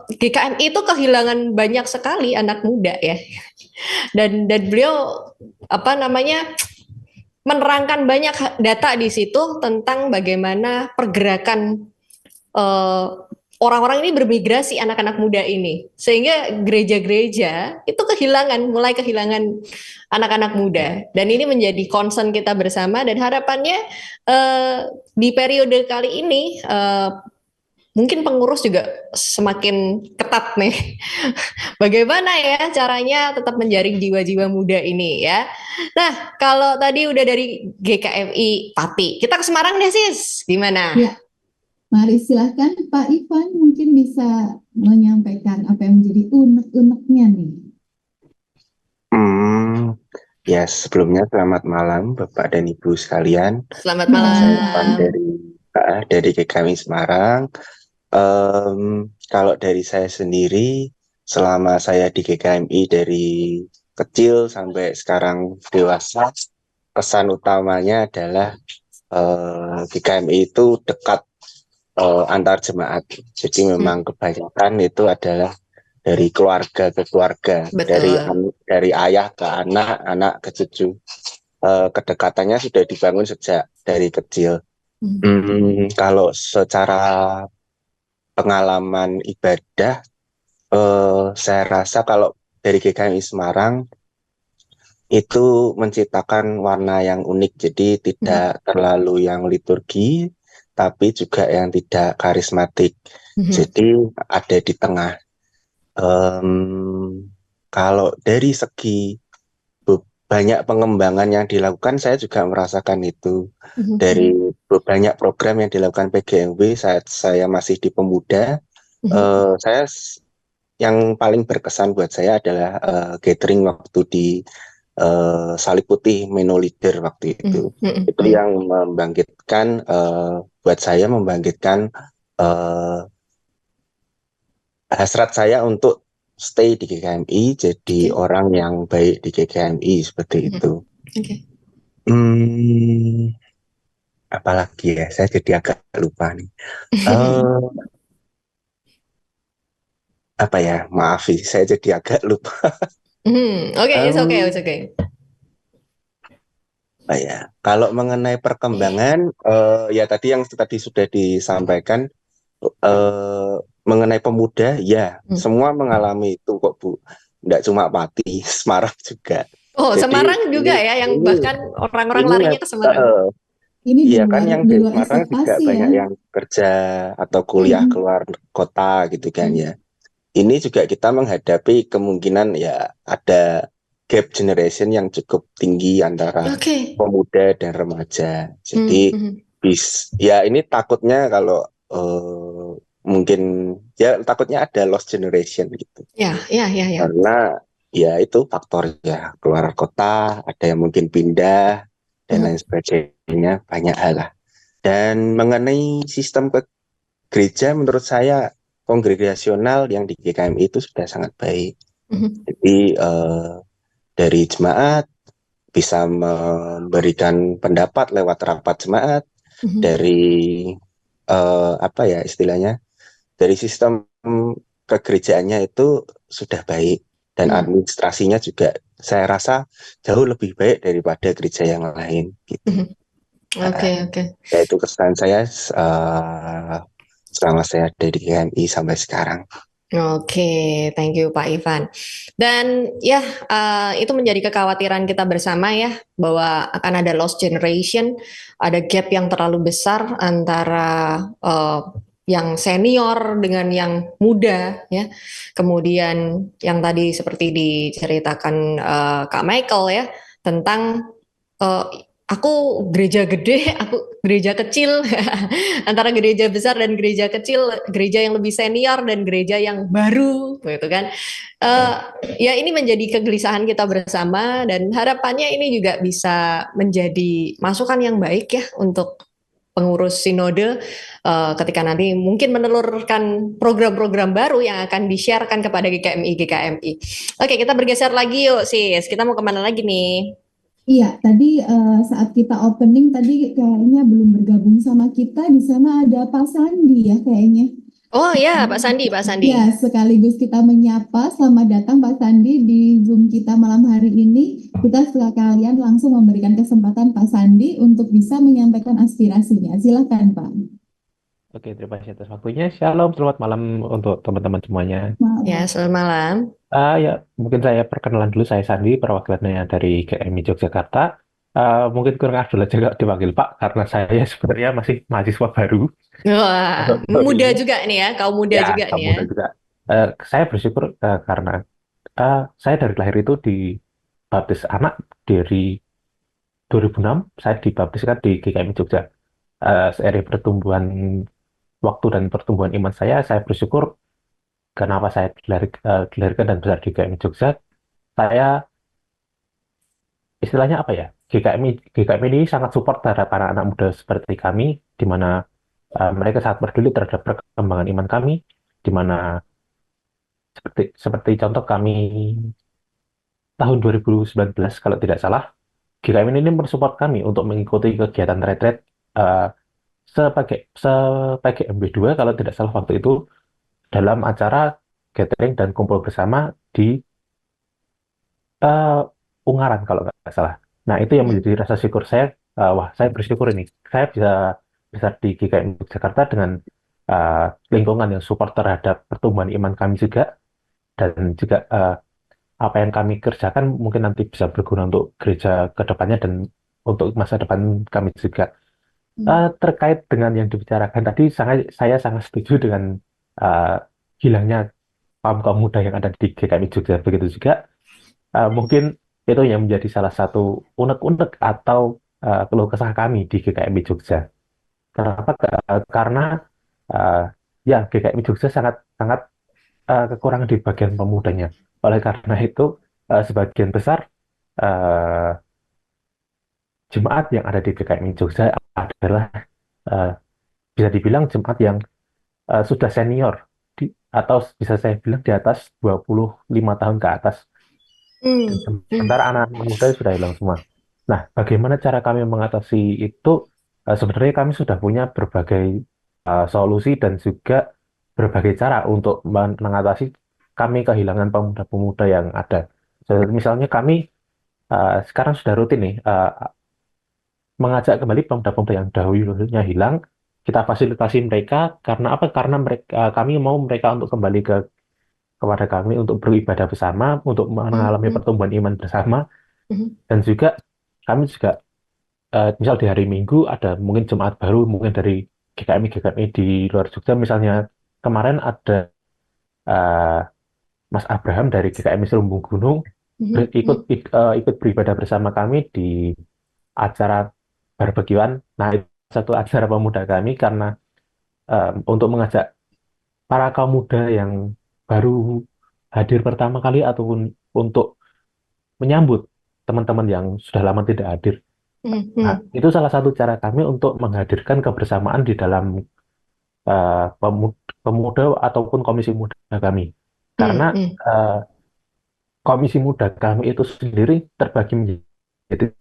GKMI itu kehilangan banyak sekali anak muda ya, dan beliau menerangkan banyak data di situ tentang bagaimana pergerakan orang-orang ini bermigrasi, anak-anak muda ini, sehingga gereja-gereja itu mulai kehilangan anak-anak muda, dan ini menjadi concern kita bersama, dan harapannya di periode kali ini mungkin pengurus juga semakin ketat nih. Bagaimana ya caranya tetap menjaring jiwa-jiwa muda ini ya. Nah, kalau tadi udah dari GKMI Pati, kita ke Semarang deh Sis, gimana? Ya, mari silahkan Pak Ivan mungkin bisa menyampaikan apa yang menjadi unek-uneknya nih. Ya, sebelumnya selamat malam Bapak dan Ibu sekalian. Selamat malam. Saya Ivan dari GKMI Semarang. Kalau dari saya sendiri, selama saya di GKMI dari kecil sampai sekarang dewasa, kesan utamanya adalah GKMI itu dekat antar jemaat. Jadi memang kebanyakan itu adalah dari keluarga ke keluarga, dari ayah ke anak, anak ke cucu. Kedekatannya sudah dibangun sejak dari kecil. Kalau secara pengalaman ibadah, saya rasa kalau dari GKMI Semarang itu menciptakan warna yang unik, jadi tidak terlalu yang liturgi, tapi juga yang tidak karismatik. Jadi ada di tengah. Kalau dari segi banyak pengembangan yang dilakukan, saya juga merasakan itu. Dari banyak program yang dilakukan PGMW saat saya masih di pemuda, saya yang paling berkesan buat saya adalah gathering waktu di Salib Putih Meno Leader waktu itu. Itu yang membangkitkan, buat saya membangkitkan hasrat saya untuk stay di GKMI, jadi orang yang baik di GKMI seperti itu. Apalagi ya, saya jadi agak lupa nih. Apa ya, maaf sih, saya jadi agak lupa. It's okay. Ya, kalau mengenai perkembangan, ya tadi sudah disampaikan, mengenai pemuda, ya semua mengalami itu kok Bu. Nggak cuma Pati, Semarang juga. Jadi, Semarang juga ya, yang bahkan orang-orang larinya ke Semarang. Iya kan, yang di Semarang juga banyak yang kerja atau kuliah keluar kota gitu kan ya. Ini juga kita menghadapi kemungkinan ya ada gap generation yang cukup tinggi antara pemuda dan remaja. Jadi ya ini takutnya kalau mungkin ya takutnya ada lost generation gitu. Ya. Karena ya itu faktornya keluar kota, ada yang mungkin pindah dan lain sebagainya, banyak hal lah. Dan mengenai sistem ke gereja, menurut saya kongregasional yang di GKMI itu sudah sangat baik. Jadi dari jemaat bisa memberikan pendapat lewat rapat jemaat, dari apa ya istilahnya, dari sistem kegerejaannya itu sudah baik, dan administrasinya juga saya rasa jauh lebih baik daripada gereja yang lain gitu. Oke. Ya itu kesan saya selama saya ada di GKMI sampai sekarang. Oke, thank you Pak Ivan. Dan ya, itu menjadi kekhawatiran kita bersama ya, bahwa akan ada lost generation, ada gap yang terlalu besar antara yang senior dengan yang muda ya. Kemudian yang tadi seperti diceritakan Kak Michael ya, tentang aku gereja gede, aku gereja kecil, antara gereja besar dan gereja kecil, gereja yang lebih senior dan gereja yang baru, gitu kan. Ya ini menjadi kegelisahan kita bersama, dan harapannya ini juga bisa menjadi masukan yang baik ya untuk pengurus sinode ketika nanti mungkin menelurkan program-program baru yang akan di-sharekan kepada GKMI. Oke, kita bergeser lagi yuk sis, kita mau kemana lagi nih? Iya, tadi saat kita opening tadi kayaknya belum bergabung sama kita. Di sana ada Pak Sandi ya kayaknya. Oh ya, Pak Sandi. Ya, sekaligus kita menyapa. Selamat datang Pak Sandi di Zoom kita malam hari ini. Kita sekalian langsung memberikan kesempatan Pak Sandi untuk bisa menyampaikan aspirasinya. Silakan Pak. Oke, terima kasih atas waktunya. Shalom, selamat malam untuk teman-teman semuanya. Ya, selamat malam. Ya, mungkin saya perkenalan dulu. Saya Sandi, perwakilannya dari GKMI Yogyakarta. Mungkin kurang adil aja kalau dipanggil Pak, karena saya sebenarnya masih mahasiswa baru. Wah, muda juga nih ya, kaum muda juga nih ya. Muda juga. Saya bersyukur karena saya dari lahir itu dibaptis anak dari 2006. Saya dibaptiskan di GKMI Jogja. Seiring pertumbuhan waktu dan pertumbuhan iman saya bersyukur kenapa saya dilahirkan dan besar di GKMI Jogja. Saya istilahnya apa ya? GKMI ini sangat support terhadap anak-anak muda seperti kami, di mana mereka sangat peduli terhadap perkembangan iman kami, di mana seperti contoh kami tahun 2019 kalau tidak salah, GKMI ini mensupport kami untuk mengikuti kegiatan retret sebagai MB2 kalau tidak salah waktu itu, dalam acara gathering dan kumpul bersama di Ungaran kalau nggak salah. Nah, itu yang menjadi rasa syukur saya. Wah, saya bersyukur ini. Saya bisa di GKMI Jakarta dengan lingkungan yang support terhadap pertumbuhan iman kami juga. Dan juga apa yang kami kerjakan mungkin nanti bisa berguna untuk gereja ke depannya dan untuk masa depan kami juga. Terkait dengan yang dibicarakan tadi, saya sangat setuju dengan hilangnya kaum muda yang ada di GKMI Jogja. Begitu juga mungkin itu yang menjadi salah satu unek-unek atau keluh kesah kami di GKMI Jogja. Kenapa? Karena ya GKMI Jogja sangat kekurangan di bagian pemudanya. Oleh karena itu sebagian besar jemaat yang ada di GKMI Jogja adalah bisa dibilang jemaat yang sudah senior atau bisa saya bilang di atas 25 tahun ke atas. Sementara anak muda sudah hilang semua. Nah, bagaimana cara kami mengatasi itu? Sebenarnya kami sudah punya berbagai solusi dan juga berbagai cara untuk mengatasi kami kehilangan pemuda-pemuda yang ada. Misalnya kami sekarang sudah rutin nih mengajak kembali pemuda-pemuda yang dahulunya hilang. Kita fasilitasi mereka karena apa? Karena kami mau mereka untuk kembali kepada kami untuk beribadah bersama, untuk mengalami pertumbuhan iman bersama, dan juga kami juga misal di hari Minggu ada mungkin jemaat baru, mungkin dari GKMI di luar Jogja, misalnya kemarin ada Mas Abraham dari GKMI Serumbung Gunung ikut beribadah bersama kami di acara barbekyuan. Nah, itu satu acara pemuda kami karena untuk mengajak para kaum muda yang baru hadir pertama kali ataupun untuk menyambut teman-teman yang sudah lama tidak hadir. Nah, itu salah satu cara kami untuk menghadirkan kebersamaan di dalam pemuda ataupun komisi muda kami. Karena komisi muda kami itu sendiri terbagi menjadi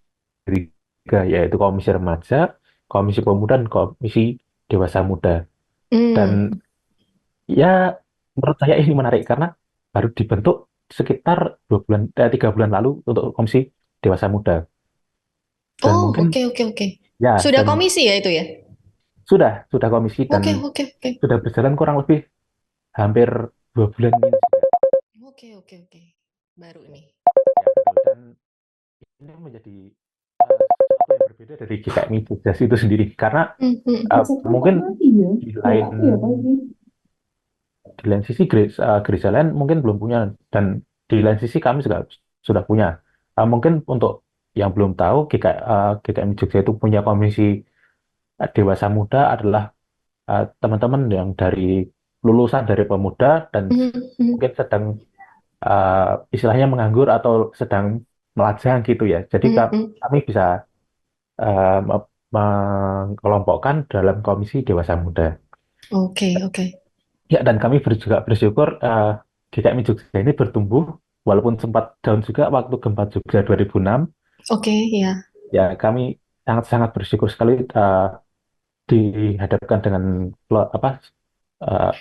tiga, yaitu komisi remaja, komisi pemuda, dan komisi dewasa muda. Dan ya menurut saya ini menarik karena baru dibentuk sekitar 3 bulan lalu untuk komisi dewasa muda. Dan Oh, mungkin oke. ya Sudah dan komisi ya itu ya? sudah komisi dan Oke. sudah berjalan kurang lebih hampir 2 bulan ini. Oke. Baru nih. Ya betul, dan ini menjadi sesuatu yang berbeda dari GKMI Jogja itu sendiri karena mungkin di lain sisi gereja lain mungkin belum punya, dan di lain sisi kami juga sudah punya. Mungkin untuk yang belum tahu, GKMI Jogja itu punya komisi dewasa muda adalah teman-teman yang dari lulusan dari pemuda dan mungkin sedang istilahnya menganggur atau sedang melajang gitu ya. Jadi kami bisa mengelompokkan dalam komisi dewasa muda. Oke. Ya, dan kami juga bersyukur GKMI Jogja ini bertumbuh walaupun sempat down juga waktu gempa Jogja 2006. Oke, ya. Ya, kami sangat-sangat bersyukur sekali dihadapkan dengan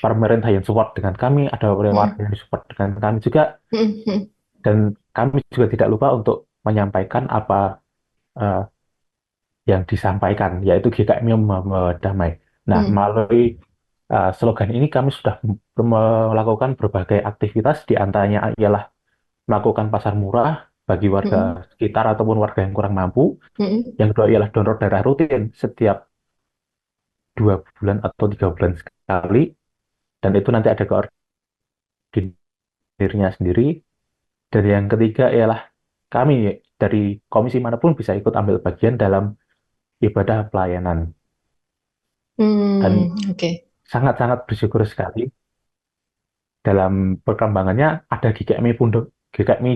pemerintah yang support dengan kami, ada warga yang support dengan kami juga, dan kami juga tidak lupa untuk menyampaikan apa yang disampaikan, yaitu GKMI damai. Nah, melalui slogan ini kami sudah melakukan berbagai aktivitas, di antaranya ialah melakukan pasar murah bagi warga sekitar ataupun warga yang kurang mampu. Yang kedua ialah donor darah rutin setiap 2 bulan atau 3 bulan sekali, dan itu nanti ada koordinirnya sendiri. Dan yang ketiga ialah kami dari komisi manapun bisa ikut ambil bagian dalam ibadah pelayanan. Dan sangat-sangat bersyukur sekali dalam perkembangannya ada GKMI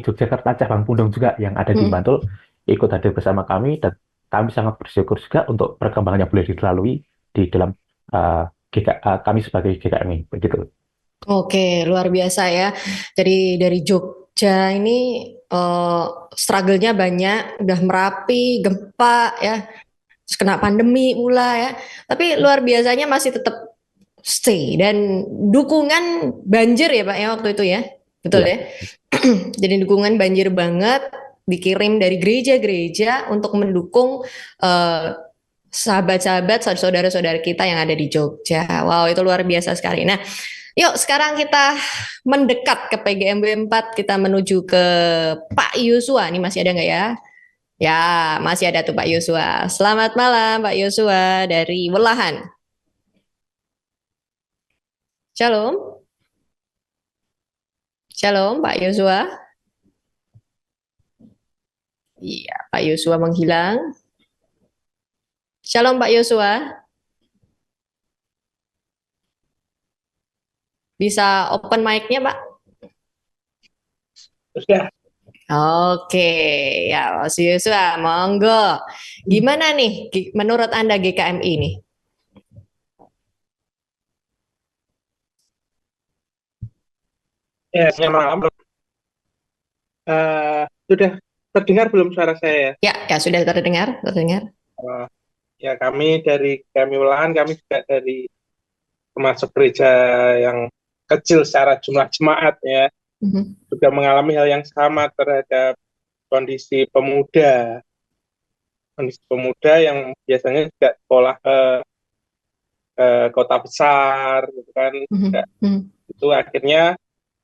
Yogyakarta cabang Pundong juga yang ada di Bantul ikut hadir bersama kami, dan kami sangat bersyukur juga untuk perkembangannya boleh dilalui di dalam kami sebagai GKMI begitu. Oke, luar biasa ya. Jadi dari Jogja ini struggle-nya banyak, udah Merapi, gempa ya, terus kena pandemi pula ya. Tapi luar biasanya masih tetap stay dan dukungan banjir ya Pak ya waktu itu ya. Betul ya. Jadi dukungan banjir banget, dikirim dari gereja-gereja untuk mendukung sahabat-sahabat, saudara-saudara kita yang ada di Jogja. Wow, itu luar biasa sekali. Nah, yuk sekarang kita mendekat ke PGMB 4, kita menuju ke Pak Yosua. Ini masih ada nggak ya? Ya, masih ada tuh Pak Yosua. Selamat malam Pak Yosua dari Welahan. Shalom. Shalom Pak Yosua. Iya, Pak Yosua menghilang. Shalom Pak Yosua. Bisa open mic-nya Pak? Sudah. Oke, ya Mas Yosua, monggo. Gimana nih menurut Anda GKMI nih? Ya, selamat malam. Sudah terdengar belum suara saya? Ya sudah terdengar. Ya, kami dari Welahan, kami juga dari termasuk gereja yang kecil secara jumlah jemaat ya, juga mengalami hal yang sama terhadap kondisi pemuda yang biasanya juga sekolah ke kota besar, gitu kan. Itu akhirnya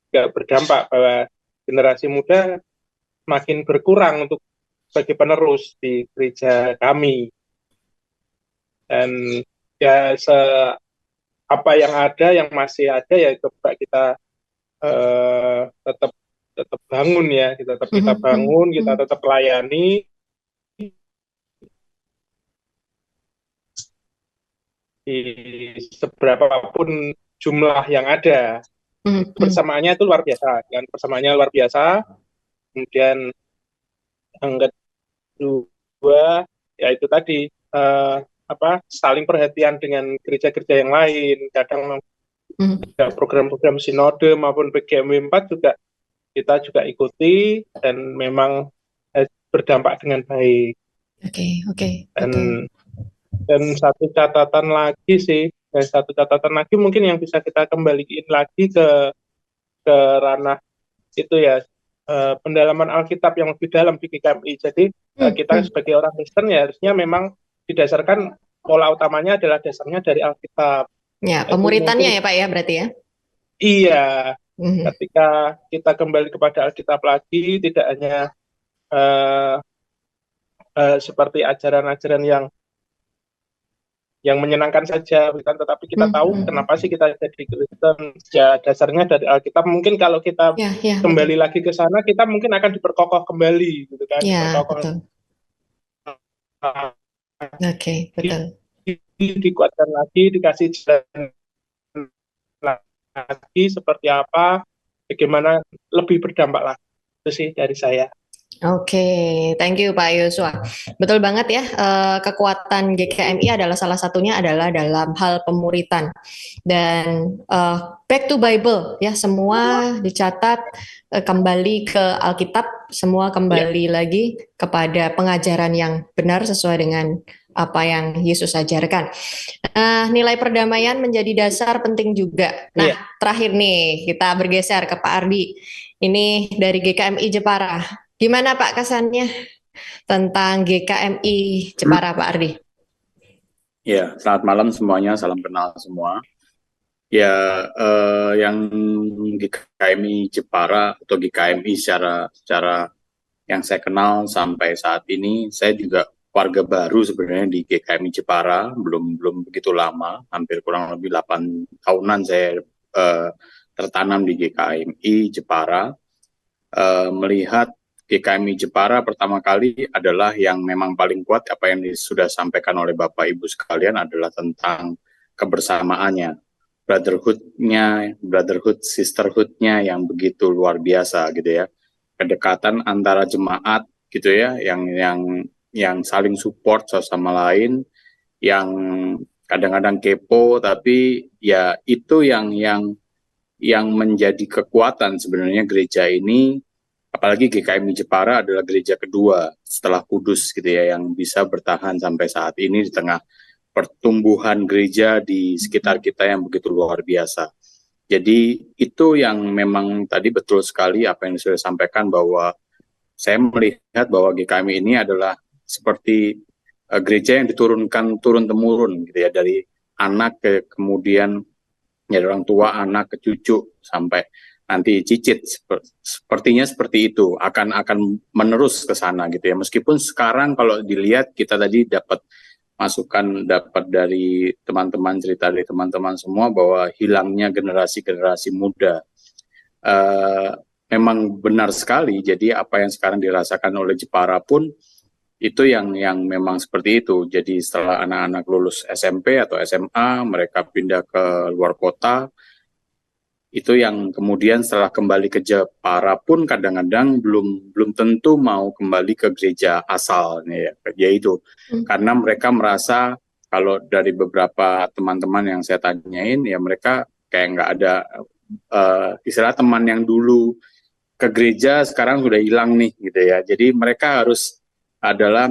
juga berdampak bahwa generasi muda makin berkurang untuk sebagai penerus di gereja kami. Dan ya apa yang ada, yang masih ada ya coba kita tetap bangun ya, kita bangun, kita tetap layani di seberapapun jumlah yang ada. Persamaannya itu luar biasa, kan? Persamaannya luar biasa. Kemudian yang kedua, ya itu tadi saling perhatian dengan gereja-gereja yang lain. Kadang program-program sinode maupun PGMW 4 juga kita juga ikuti dan memang berdampak dengan baik. Oke. Dan satu catatan lagi mungkin yang bisa kita kembaliin lagi ke ranah itu ya, pendalaman Alkitab yang lebih dalam di GKMI. Jadi kita sebagai orang Kristen ya harusnya memang didasarkan, pola utamanya adalah dasarnya dari Alkitab. Ya, pemuritannya ya Pak ya berarti ya? Iya, ketika kita kembali kepada Alkitab lagi, tidak hanya seperti ajaran-ajaran yang menyenangkan saja, bukan, tetapi kita tahu kenapa sih kita jadi Kristen. Ya dasarnya dari Alkitab. Mungkin kalau kita kembali lagi ke sana, kita mungkin akan diperkokoh kembali, gitu kan? Ya, betul. Oke, betul. Dikuatkan lagi, dikasih jalan lagi seperti apa, bagaimana lebih berdampak lagi. Itu sih dari saya. Oke, thank you Pak Yosua. Betul banget ya, kekuatan GKMI adalah salah satunya adalah dalam hal pemuritan. Dan back to Bible ya, semua dicatat kembali ke Alkitab, semua kembali lagi kepada pengajaran yang benar sesuai dengan apa yang Yesus ajarkan. Nilai perdamaian menjadi dasar penting juga. Nah, terakhir nih kita bergeser ke Pak Ardi. Ini dari GKMI Jepara. Gimana Pak kesannya tentang GKMI Jepara, Pak Ardi? Ya, selamat malam semuanya, salam kenal semua. Ya, yang GKMI Jepara atau GKMI secara yang saya kenal sampai saat ini, saya juga warga baru sebenarnya di GKMI Jepara, belum begitu lama, hampir kurang lebih 8 tahunan saya tertanam di GKMI Jepara. Melihat GKMI Jepara pertama kali adalah yang memang paling kuat, apa yang sudah sampaikan oleh Bapak Ibu sekalian adalah tentang kebersamaannya, brotherhood, sisterhood-nya yang begitu luar biasa gitu ya. Kedekatan antara jemaat gitu ya, yang saling support satu sama lain, yang kadang-kadang kepo, tapi ya itu yang menjadi kekuatan sebenarnya gereja ini. Apalagi GKMI Jepara adalah gereja kedua setelah Kudus gitu ya, yang bisa bertahan sampai saat ini di tengah pertumbuhan gereja di sekitar kita yang begitu luar biasa. Jadi itu yang memang tadi betul sekali apa yang sudah disampaikan, bahwa saya melihat bahwa GKMI ini adalah seperti gereja yang diturunkan turun-temurun gitu ya, dari anak ke kemudian dari orang tua, anak ke cucu sampai nanti cicit, sepertinya seperti itu akan menerus ke sana gitu ya. Meskipun sekarang kalau dilihat kita tadi dapat masukan, dapat dari teman-teman, cerita dari teman-teman semua bahwa hilangnya generasi muda. Memang benar sekali. Jadi apa yang sekarang dirasakan oleh Jepara pun itu yang memang seperti itu. Jadi setelah anak-anak lulus SMP atau SMA, mereka pindah ke luar kota. Itu yang kemudian setelah kembali ke Jepara pun kadang-kadang belum tentu mau kembali ke gereja asal ya itu. Karena mereka merasa, kalau dari beberapa teman-teman yang saya tanyain, ya mereka kayak nggak ada istilah teman yang dulu ke gereja sekarang sudah hilang nih gitu ya. Jadi mereka harus adalah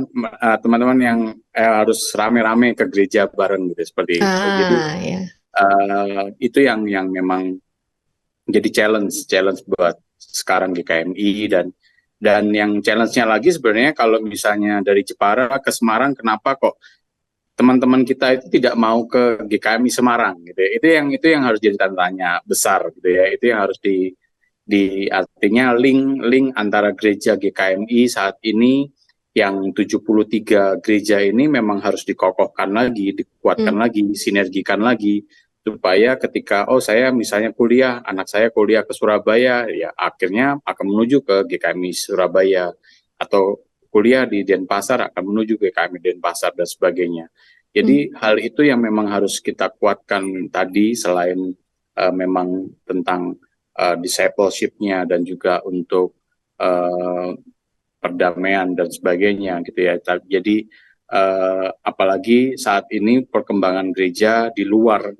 teman-teman yang harus rame-rame ke gereja bareng gitu, seperti itu. Jadi itu yang memang jadi challenge buat sekarang GKMI, dan yang challenge-nya lagi sebenarnya kalau misalnya dari Jepara ke Semarang, kenapa kok teman-teman kita itu tidak mau ke GKMI Semarang gitu ya. Itu yang harus jadi tanda tanya besar gitu ya. Itu yang harus artinya link antara gereja GKMI saat ini yang 73 gereja ini memang harus dikokohkan lagi, dikuatkan lagi, disinergikan lagi, supaya ketika saya misalnya kuliah, anak saya kuliah ke Surabaya, ya akhirnya akan menuju ke GKMI Surabaya, atau kuliah di Denpasar akan menuju ke GKMI Denpasar dan sebagainya. Jadi hal itu yang memang harus kita kuatkan tadi, selain memang tentang discipleship-nya dan juga untuk perdamaian dan sebagainya gitu ya. Jadi apalagi saat ini perkembangan gereja di luar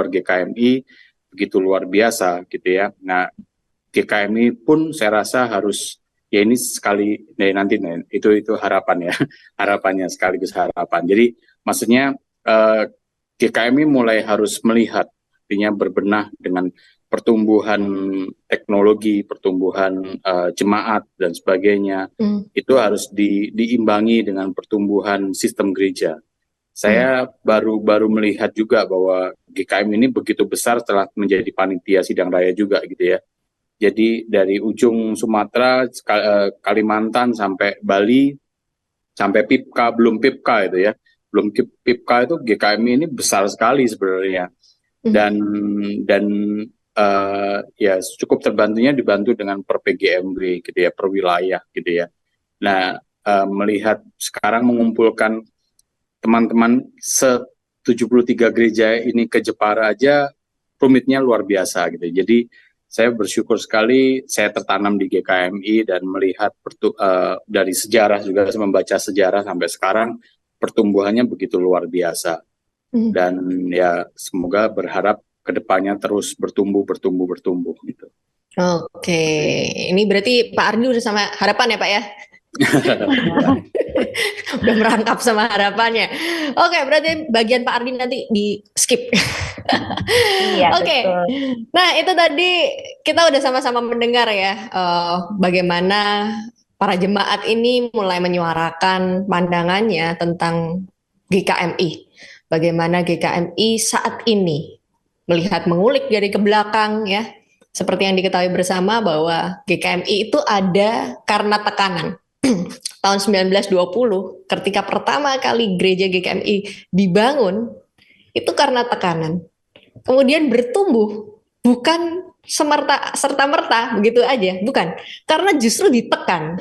GKMI begitu luar biasa gitu ya. Nah, GKMI pun saya rasa harus ya ini sekali nanti itu harapan ya, harapannya sekaligus harapan. Jadi maksudnya GKMI mulai harus melihat, artinya berbenah dengan pertumbuhan teknologi, pertumbuhan jemaat dan sebagainya, itu harus diimbangi dengan pertumbuhan sistem gereja. Saya baru melihat juga bahwa GKM ini begitu besar setelah menjadi panitia sidang raya juga gitu ya. Jadi dari ujung Sumatera, Kalimantan sampai Bali, sampai PIPKA, belum PIPKA itu ya, belum PIPKA itu GKM ini besar sekali sebenarnya. Dan ya cukup dibantu dengan per PGMW gitu ya, per wilayah gitu ya. Nah, melihat sekarang mengumpulkan teman-teman 73 gereja ini ke Jepara aja rumitnya luar biasa gitu. Jadi saya bersyukur sekali saya tertanam di GKMI dan melihat dari sejarah juga, saya membaca sejarah sampai sekarang pertumbuhannya begitu luar biasa. Dan ya semoga berharap kedepannya terus bertumbuh gitu. Oke, ini berarti Pak Ardi udah sama harapan ya Pak ya? Udah merangkap sama harapannya. Oke, berarti bagian Pak Ardi nanti di skip. Iya, Oke. betul. Nah, itu tadi kita udah sama-sama mendengar ya bagaimana para jemaat ini mulai menyuarakan pandangannya tentang GKMI. Bagaimana GKMI saat ini melihat mengulik dari ke belakang ya. Seperti yang diketahui bersama bahwa GKMI itu ada karena tekanan. Tahun 1920 ketika pertama kali gereja GKMI dibangun itu karena tekanan. Kemudian bertumbuh bukan serta-merta begitu aja, bukan. Karena justru ditekan.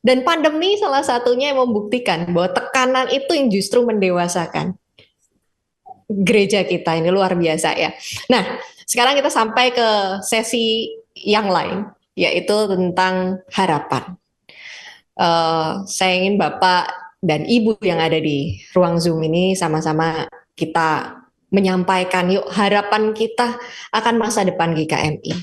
Dan pandemi salah satunya yang membuktikan bahwa tekanan itu yang justru mendewasakan gereja kita. Ini luar biasa ya. Nah, sekarang kita sampai ke sesi yang lain, yaitu tentang harapan. Saya ingin Bapak dan Ibu yang ada di ruang Zoom ini sama-sama kita menyampaikan yuk harapan kita akan masa depan GKMI.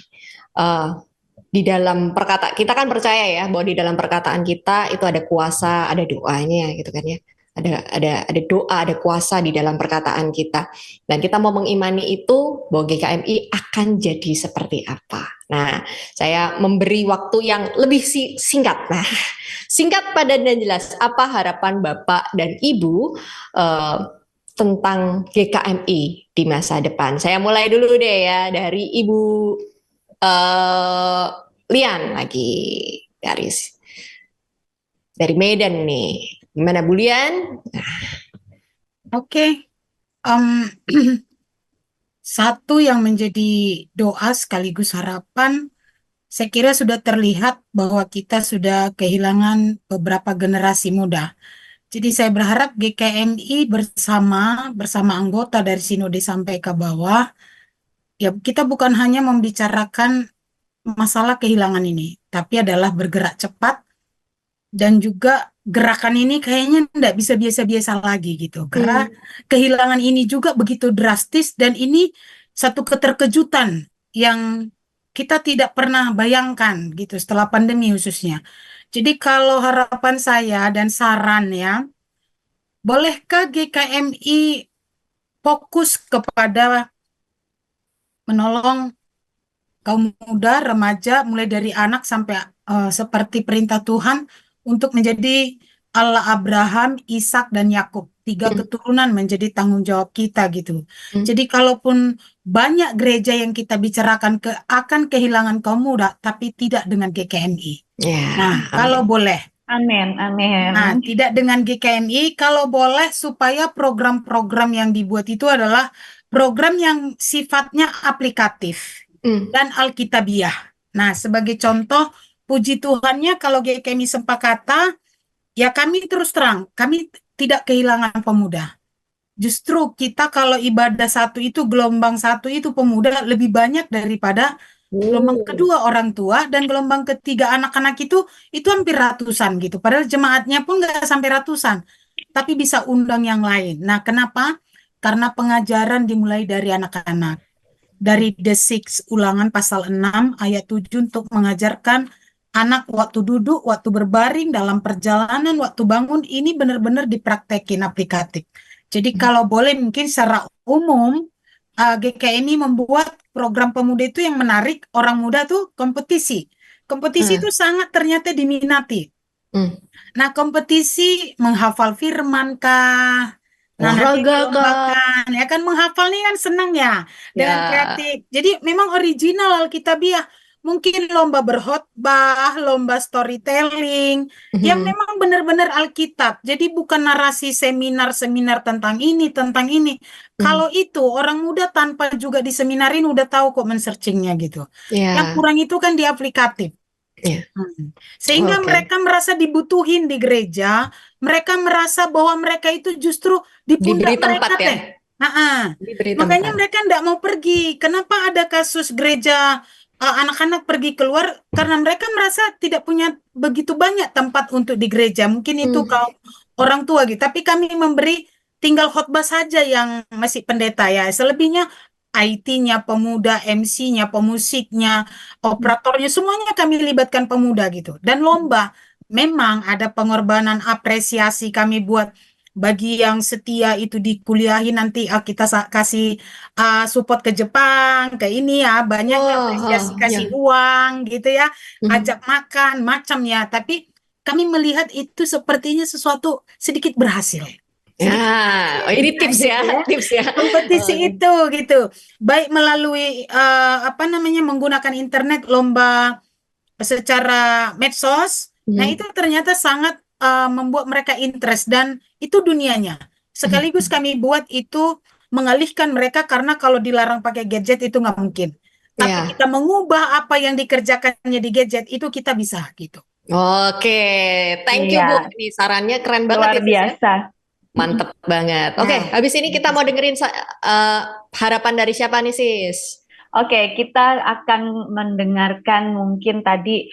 Di dalam perkataan kita kan percaya ya bahwa di dalam perkataan kita itu ada kuasa, ada doanya gitu kan ya. Ada doa, ada kuasa di dalam perkataan kita. Dan kita mau mengimani itu bahwa GKMI akan jadi seperti apa. Nah, saya memberi waktu yang lebih singkat. Nah, singkat, padat dan jelas. Apa harapan Bapak dan Ibu tentang GKMI di masa depan? Saya mulai dulu deh ya dari Ibu Lian lagi dari Medan nih. Gimana Bu Lian? Oke. Satu yang menjadi doa sekaligus harapan, saya kira sudah terlihat bahwa kita sudah kehilangan beberapa generasi muda. Jadi saya berharap GKMI bersama anggota dari Sinode sampai ke bawah, ya kita bukan hanya membicarakan masalah kehilangan ini, tapi adalah bergerak cepat dan juga gerakan ini kayaknya tidak bisa biasa-biasa lagi gitu. Karena kehilangan ini juga begitu drastis dan ini satu keterkejutan yang kita tidak pernah bayangkan gitu setelah pandemi khususnya. Jadi kalau harapan saya dan saran ya, bolehkah GKMI fokus kepada menolong kaum muda, remaja, mulai dari anak sampai seperti perintah Tuhan untuk menjadi Allah Abraham, Ishak dan Yakub. 3 keturunan menjadi tanggung jawab kita gitu. Jadi kalaupun banyak gereja yang kita bicarakan akan kehilangan kaum muda, tapi tidak dengan GKMI. Nah, kalau boleh. Amin. Nah, tidak dengan GKMI, kalau boleh supaya program-program yang dibuat itu adalah program yang sifatnya aplikatif dan alkitabiah. Nah, sebagai contoh, puji Tuhannya kalau GKMI Sempakata, ya kami terus terang, kami tidak kehilangan pemuda. justru kita kalau ibadah satu itu, gelombang satu itu pemuda lebih banyak daripada gelombang kedua orang tua, dan gelombang ketiga anak-anak itu hampir ratusan gitu. Padahal jemaatnya pun nggak sampai ratusan, tapi bisa undang yang lain. Nah, kenapa? Karena pengajaran dimulai dari anak-anak. Dari The Six Ulangan pasal 6 ayat 7 untuk mengajarkan anak waktu duduk, waktu berbaring, dalam perjalanan, waktu bangun, ini benar-benar dipraktekin aplikatif. Jadi kalau boleh mungkin secara umum GKMI membuat program pemuda itu yang menarik orang muda tuh kompetisi. Kompetisi itu sangat ternyata diminati. Nah, kompetisi menghafal firman kah? Nah, nanti dilombakan, ya kan, menghafal nih kan senang ya, dengan kreatif. Jadi memang original Alkitabiah. Mungkin lomba berkhotbah, lomba storytelling, yang memang benar-benar Alkitab. Jadi bukan narasi seminar-seminar tentang ini, tentang ini. Kalau itu orang muda tanpa juga diseminarin udah tahu kok men-searchingnya gitu. Yang kurang itu kan di aplikatif. Sehingga mereka merasa dibutuhin di gereja, mereka merasa bahwa mereka itu justru di pundak mereka deh. Makanya mereka enggak mau pergi. Kenapa ada kasus gereja anak-anak pergi keluar? Karena mereka merasa tidak punya begitu banyak tempat untuk di gereja. Mungkin itu kaum orang tua gitu. Tapi kami memberi tinggal khotbah saja yang masih pendeta ya. Selebihnya IT-nya pemuda, MC-nya, pemusiknya, operatornya, semuanya kami libatkan pemuda gitu. Dan lomba, memang ada pengorbanan, apresiasi kami buat bagi yang setia itu dikuliahin, nanti kita kasih support ke Jepang, ke ini ya, banyak apresiasi, kasih uang gitu ya, ajak makan, macam ya. Tapi kami melihat itu sepertinya sesuatu sedikit berhasil. Ini tips ya, kompetisi itu gitu, baik melalui menggunakan internet, lomba secara medsos. Nah, itu ternyata sangat membuat mereka interest, dan itu dunianya. Sekaligus kami buat itu mengalihkan mereka, karena kalau dilarang pakai gadget itu nggak mungkin. Tapi kita mengubah apa yang dikerjakannya di gadget itu kita bisa gitu. Oke, thank you Bu. Ini sarannya keren banget. Luar biasa. Mantep banget. Oke, habis ini kita mau dengerin harapan dari siapa nih, Sis? Oke, kita akan mendengarkan mungkin tadi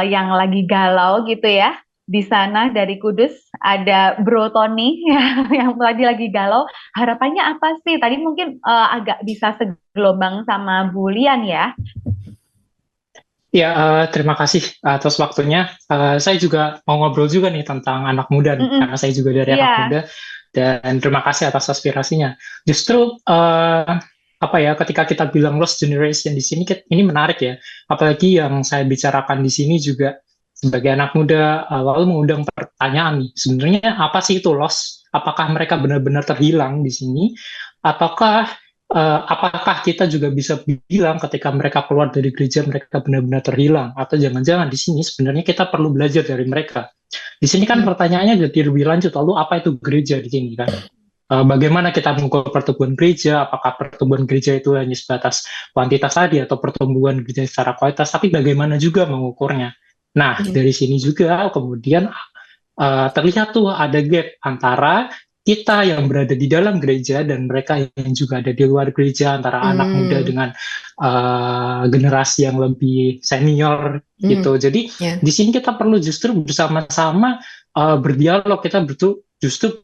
yang lagi galau gitu ya. Di sana dari Kudus ada Bro Tony yang lagi galau. Harapannya apa sih? Tadi mungkin agak bisa segelombang sama Bu Lian ya. Ya, terima kasih atas waktunya. Saya juga mau ngobrol juga nih tentang anak muda, karena saya juga dari anak muda. Dan terima kasih atas aspirasinya. Justru ketika kita bilang lost generation di sini, ini menarik ya. Apalagi yang saya bicarakan di sini juga sebagai anak muda, lalu mengundang pertanyaan nih. Sebenarnya apa sih itu lost? Apakah mereka benar-benar terhilang di sini? Apakah kita juga bisa bilang ketika mereka keluar dari gereja mereka benar-benar terhilang, atau jangan-jangan di sini sebenarnya kita perlu belajar dari mereka. Di sini kan pertanyaannya jadi lebih lanjut, lalu apa itu gereja di sini kan? Bagaimana kita mengukur pertumbuhan gereja? Apakah pertumbuhan gereja itu hanya sebatas kuantitas tadi, atau pertumbuhan gereja secara kualitas? Tapi bagaimana juga mengukurnya? Nah, dari sini juga kemudian terlihat tuh ada gap antara kita yang berada di dalam gereja dan mereka yang juga ada di luar gereja, antara anak muda dengan generasi yang lebih senior gitu. Jadi di sini kita perlu justru bersama-sama berdialog. Kita justru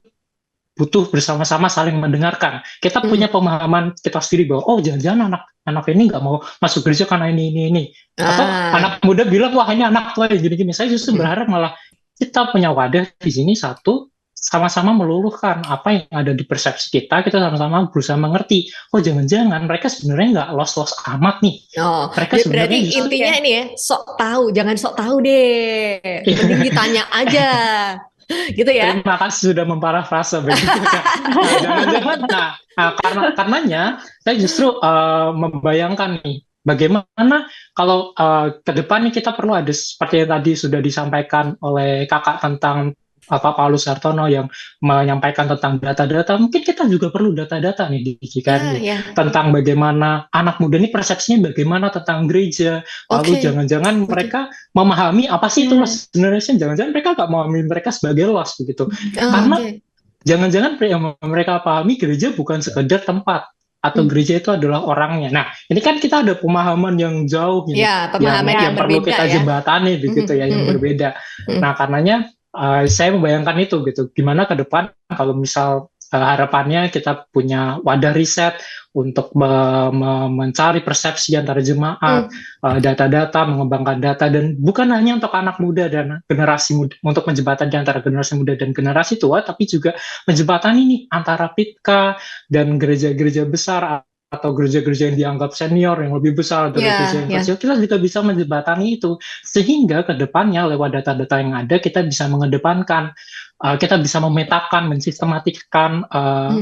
butuh bersama-sama saling mendengarkan. Kita punya pemahaman kita sendiri bahwa jangan-jangan anak ini nggak mau masuk gereja karena ini. Atau anak muda bilang wah ini anak tua gini-gini. Saya justru berharap malah kita punya wadah di sini, satu, sama-sama meluluhkan apa yang ada di persepsi kita sama-sama berusaha mengerti. Jangan-jangan mereka sebenarnya nggak los-los amat nih. Mereka berarti intinya ini ya, sok tahu, jangan sok tahu deh. Mending ditanya aja. Gitu ya. Terima kasih sudah memparafrase begitu. Jangan-jangan. Karenanya saya justru membayangkan nih, bagaimana kalau ke depan nih kita perlu ada seperti yang tadi sudah disampaikan oleh kakak tentang Pak Paulus Hartono yang menyampaikan tentang data-data. Mungkin kita juga perlu data-data nih di GKMI tentang bagaimana anak muda ini persepsinya bagaimana tentang gereja. Lalu jangan-jangan mereka memahami apa sih itu lost generation. Jangan-jangan mereka nggak memahami mereka sebagai lost begitu. Karena jangan-jangan yang mereka pahami gereja bukan sekedar tempat, atau gereja itu adalah orangnya. Nah, ini kan kita ada pemahaman yang jauh ini, pemahaman yang perlu berbeda kita ya. jembatani begitu ya, yang berbeda. Nah, karenanya saya membayangkan itu gitu. Gimana ke depan kalau misal harapannya kita punya wadah riset untuk mencari persepsi antara jemaat, data-data, mengembangkan data, dan bukan hanya untuk anak muda dan generasi muda, untuk menjembatani antara generasi muda dan generasi tua, tapi juga menjembatani ini antara PITKA dan gereja-gereja besar atau gereja-gereja yang dianggap senior yang lebih besar dari gereja yang kecil. Kita juga bisa menjembatani itu, sehingga ke depannya lewat data-data yang ada kita bisa mengedepankan, kita bisa memetakan, mensistematikkan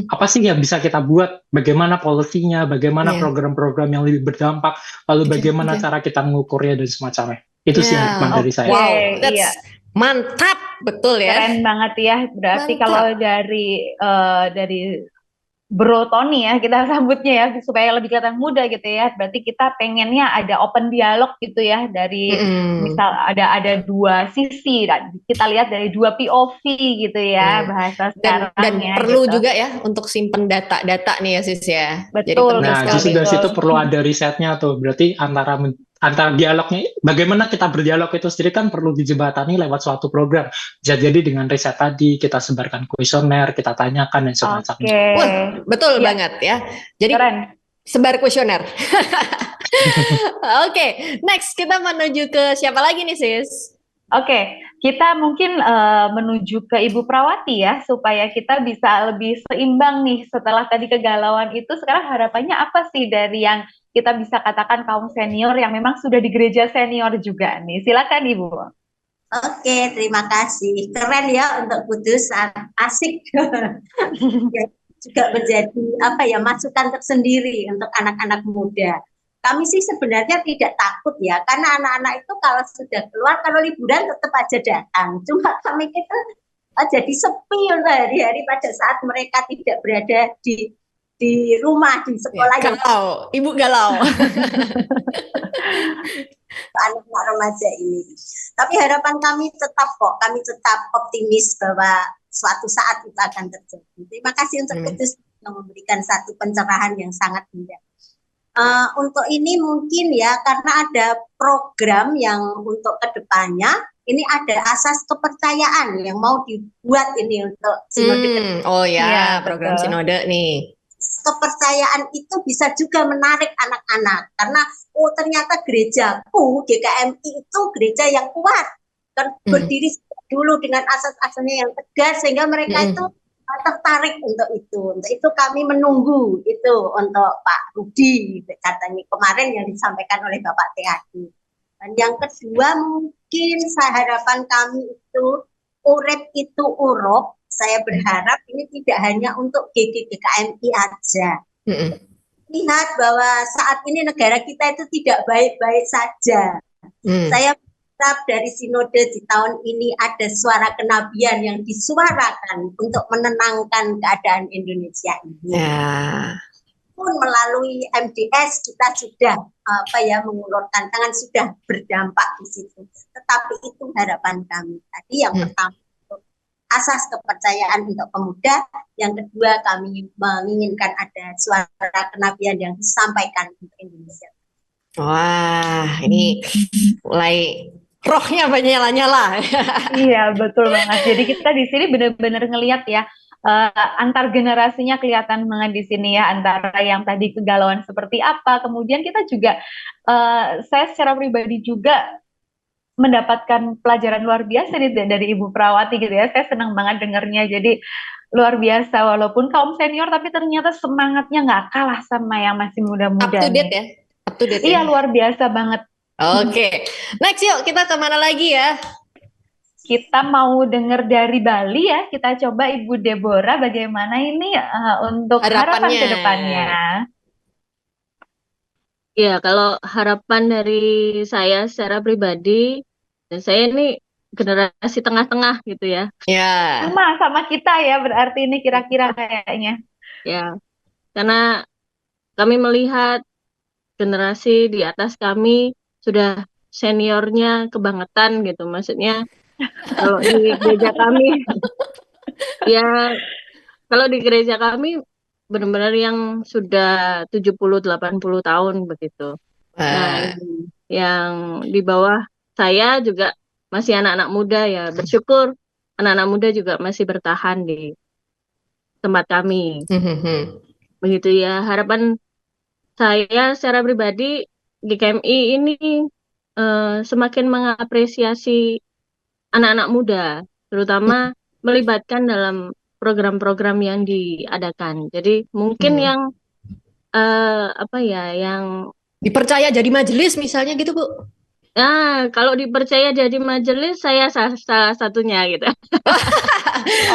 apa sih yang bisa kita buat, bagaimana polisinya, bagaimana program-program yang lebih berdampak, lalu bagaimana cara kita mengukurnya dan semacamnya. Itu sih hikmah dari saya. Wow, that's mantap, betul ya. Keren banget ya. Berarti kalau dari Bro Tony ya, kita sambutnya ya supaya lebih kelihatan muda gitu ya. Berarti kita pengennya ada open dialog gitu ya, dari misal ada dua sisi, kita lihat dari dua POV gitu ya, bahasa sekarang dan ya, perlu gitu. juga ya untuk simpen data-data nih ya Sis ya. Betul. Nah, justru dari situ perlu ada risetnya tuh. Berarti antara dialognya, bagaimana kita berdialog itu sendiri kan perlu dijembatani lewat suatu program. Jadi dengan riset tadi, kita sebarkan kuesioner, kita tanyakan dan semacamnya. Wah, betul banget ya. Jadi sebar kuesioner. Oke, next kita menuju ke siapa lagi nih Sis? Oke, kita mungkin menuju ke Ibu Prawati ya, supaya kita bisa lebih seimbang nih setelah tadi kegalauan itu. Sekarang harapannya apa sih dari yang kita bisa katakan kaum senior yang memang sudah di gereja senior juga nih? Silakan Ibu. Oke, terima kasih. Keren ya untuk Kudus, asik. Juga menjadi masukan tersendiri untuk anak-anak muda. Kami sih sebenarnya tidak takut ya, karena anak-anak itu kalau sudah keluar, kalau liburan tetap aja datang. Cuma kami itu jadi sepi hari-hari pada saat mereka tidak berada di rumah, di sekolah. Galau, Ibu galau. Anak-anak remaja ini. Tapi harapan kami tetap optimis bahwa suatu saat itu akan terjadi. Terima kasih untuk Kudus yang memberikan satu pencerahan yang sangat indah. Untuk ini mungkin ya, karena ada program yang untuk kedepannya, ini ada asas kepercayaan yang mau dibuat ini untuk sinode. Oh ya, program sinode nih. Kepercayaan itu bisa juga menarik anak-anak, karena ternyata gerejaku GKMI itu gereja yang kuat, kan berdiri dulu dengan asas-asasnya yang tegas, sehingga mereka itu tertarik untuk itu. Untuk itu kami menunggu itu untuk Pak Rudi katanya kemarin yang disampaikan oleh Bapak THD. Dan yang kedua mungkin harapan kami itu urip itu urop. Saya berharap ini tidak hanya untuk GKMI aja. Lihat bahwa saat ini negara kita itu tidak baik-baik saja. Saya berharap dari sinode di tahun ini ada suara kenabian yang disuarakan untuk menenangkan keadaan Indonesia ini. Pun melalui MDS kita sudah mengulurkan tangan, sudah berdampak di situ. Tetapi itu harapan kami. Tadi yang pertama asas kepercayaan untuk pemuda, yang kedua kami menginginkan ada suara kenabian yang disampaikan untuk Indonesia. Wah, ini mulai rohnya nyala-nyala. Iya, betul banget. Jadi kita di sini benar-benar ngelihat ya, antar generasinya kelihatan banget di sini ya, antara yang tadi kegalauan seperti apa, kemudian kita juga, saya secara pribadi juga mendapatkan pelajaran luar biasa dari Ibu Prawati gitu ya. Saya senang banget dengarnya. Jadi luar biasa, walaupun kaum senior tapi ternyata semangatnya nggak kalah sama yang masih muda-muda. Up to date ya? Up to date iya, ya? luar biasa banget. Oke. Next yuk, kita kemana lagi ya? Kita mau dengar dari Bali ya. Kita coba Ibu Deborah bagaimana ini untuk harapan ke depannya. Ya, kalau harapan dari saya secara pribadi, dan saya ini generasi tengah-tengah gitu ya. Ya. Sama kita ya, berarti ini kira-kira kayaknya. Ya, karena kami melihat generasi di atas kami sudah seniornya kebangetan gitu. Maksudnya kalau di gereja kami, ya Kalau di gereja kami benar-benar yang sudah 70-80 tahun begitu. Nah, yang di bawah saya juga masih anak-anak muda ya. Bersyukur anak-anak muda juga masih bertahan di tempat kami. Begitu ya. Harapan saya secara pribadi GKMI ini semakin mengapresiasi anak-anak muda, terutama melibatkan dalam program-program yang diadakan. Jadi mungkin yang apa ya, yang dipercaya jadi majelis misalnya gitu, Bu. Nah, kalau dipercaya jadi majelis, saya salah satunya gitu.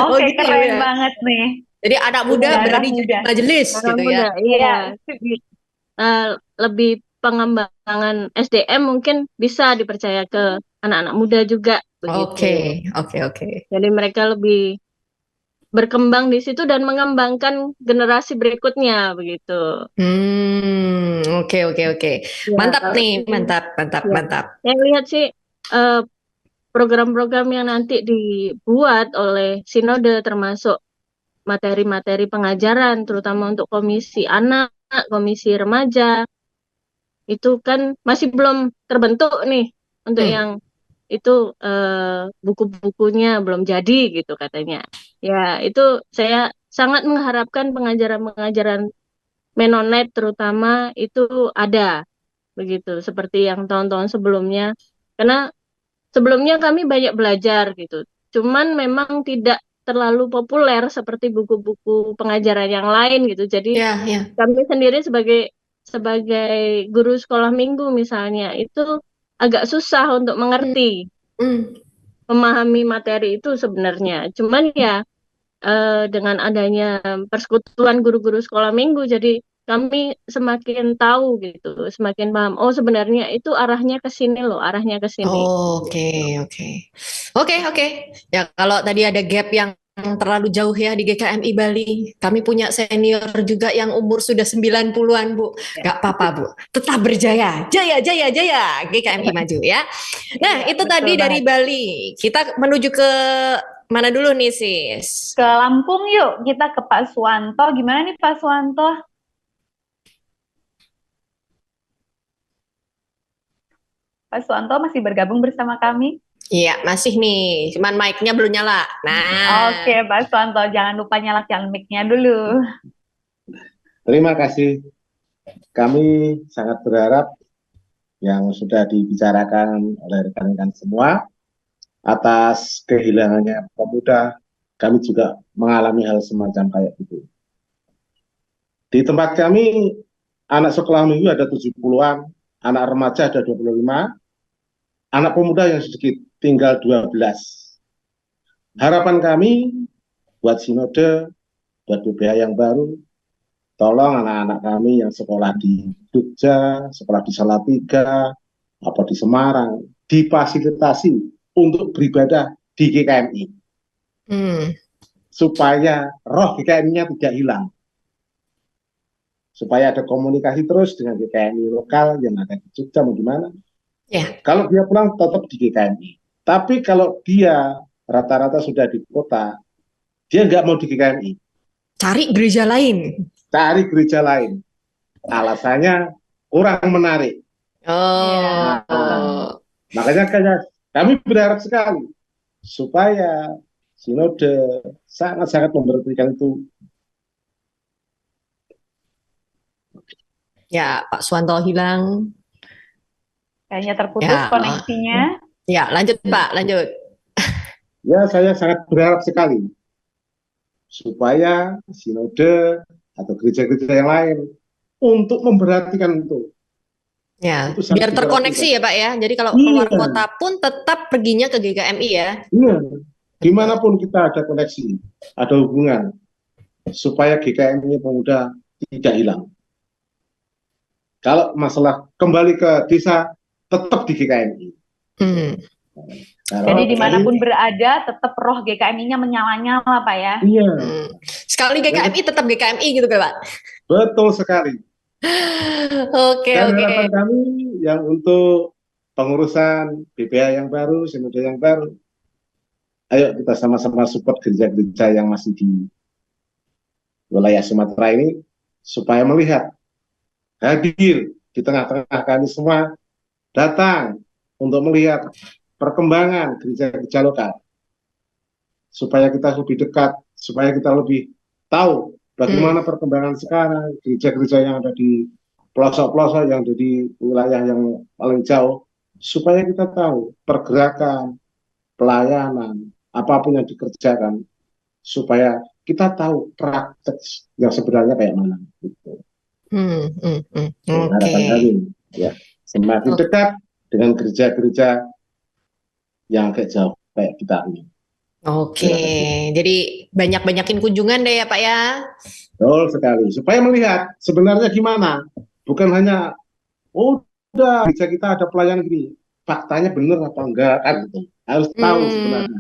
Oke, gitu keren ya. banget nih. Jadi anak muda berani jadi majelis Anak gitu muda, ya. iya. Lebih pengembangan SDM mungkin bisa dipercaya ke anak-anak muda juga begitu. Oke. Jadi mereka lebih berkembang di situ dan mengembangkan generasi berikutnya begitu. Oke. Ya, Mantap nih, mantap. Saya lihat sih program-program yang nanti dibuat oleh sinode termasuk materi-materi pengajaran terutama untuk komisi anak, komisi remaja itu kan masih belum terbentuk nih untuk yang itu buku-bukunya belum jadi gitu katanya. Ya, itu saya sangat mengharapkan pengajaran-pengajaran Mennonite terutama itu ada begitu seperti yang tahun-tahun sebelumnya. Karena sebelumnya kami banyak belajar gitu. Cuman memang tidak terlalu populer seperti buku-buku pengajaran yang lain gitu. Jadi kami sendiri sebagai guru sekolah minggu misalnya itu agak susah untuk mengerti, memahami materi itu sebenarnya. Cuman ya dengan adanya persekutuan guru-guru sekolah minggu, jadi kami semakin tahu gitu, semakin paham. Oh sebenarnya itu arahnya ke sini loh, arahnya ke sini. Oke. Ya kalau tadi ada gap yang terlalu jauh ya di GKMI Bali. Kami punya senior juga yang umur sudah 90-an, Bu. Gak apa-apa, Bu. Tetap berjaya. Jaya GKMI maju ya. Nah, itu tadi dari Bali. Kita menuju ke mana dulu nih, Sis? Ke Lampung yuk. Kita ke Pak Suwanto. Gimana nih Pak Suwanto? Pak Suwanto masih bergabung bersama kami? Iya, masih nih. Cuman mic-nya belum nyala. Nah. Oke, Pak Suwanto. Jangan lupa nyalakan mic-nya dulu. Terima kasih. Kami sangat berharap yang sudah dibicarakan oleh rekan-rekan semua atas kehilangannya pemuda. Kami juga mengalami hal semacam kayak gitu. Di tempat kami, anak sekolah minggu ada 70-an, anak remaja ada 25, anak pemuda yang sedikit tinggal 12. Harapan kami buat sinode, buat BPH yang baru, tolong anak-anak kami yang sekolah di Jogja, sekolah di Salatiga, apa di Semarang, difasilitasi untuk beribadah di GKMI. Supaya roh GKMI-nya tidak hilang. Supaya ada komunikasi terus dengan GKMI lokal yang ada di Jogja mau gimana. Kalau dia pulang tetap di GKMI. Tapi kalau dia rata-rata sudah di kota, dia nggak mau di GKMI. Cari gereja lain. Alasannya kurang menarik. Makanya kami berharap sekali supaya sinode sangat-sangat memperhatikan itu. Ya, Pak Suwanto hilang. Kayaknya terputus koneksinya. Ya, lanjut Pak, lanjut. Ya, saya sangat berharap sekali supaya sinode atau gereja-gereja yang lain untuk memperhatikan itu. Ya, biar terkoneksi ya Pak ya. Jadi kalau keluar kota pun tetap perginya ke GKMI ya. Iya, dimanapun kita ada koneksi, ada hubungan, supaya GKMI pemuda tidak hilang. Kalau masalah kembali ke desa, tetap di GKMI. Jadi dimanapun berada, tetap roh GKMI-nya menyala-nyala Pak ya. Iya. Sekali GKMI tetap GKMI gitu Pak. Betul sekali. Oke. Harapan kami yang untuk pengurusan BPH yang baru, sinode yang baru, ayo kita sama-sama support gereja-gereja yang masih di wilayah Sumatera ini supaya melihat, hadir di tengah-tengah kami semua, datang untuk melihat perkembangan gereja-gereja lokal, supaya kita lebih dekat, supaya kita lebih tahu bagaimana perkembangan sekarang gereja-gereja yang ada di pelosok-pelosok, yang ada di wilayah yang paling jauh, supaya kita tahu pergerakan, pelayanan, apapun yang dikerjakan, supaya kita tahu praktek yang sebenarnya kayak mana. Gitu. Harapan kami, ya, semakin dekat dengan gereja-gereja yang agak jauh kayak kita ini. Jadi banyak-banyakin kunjungan deh ya Pak ya. Betul sekali, supaya melihat sebenarnya gimana, bukan hanya udah gereja kita ada pelayanan gini, faktanya benar apa enggak kan, gitu. Harus tahu sebenarnya.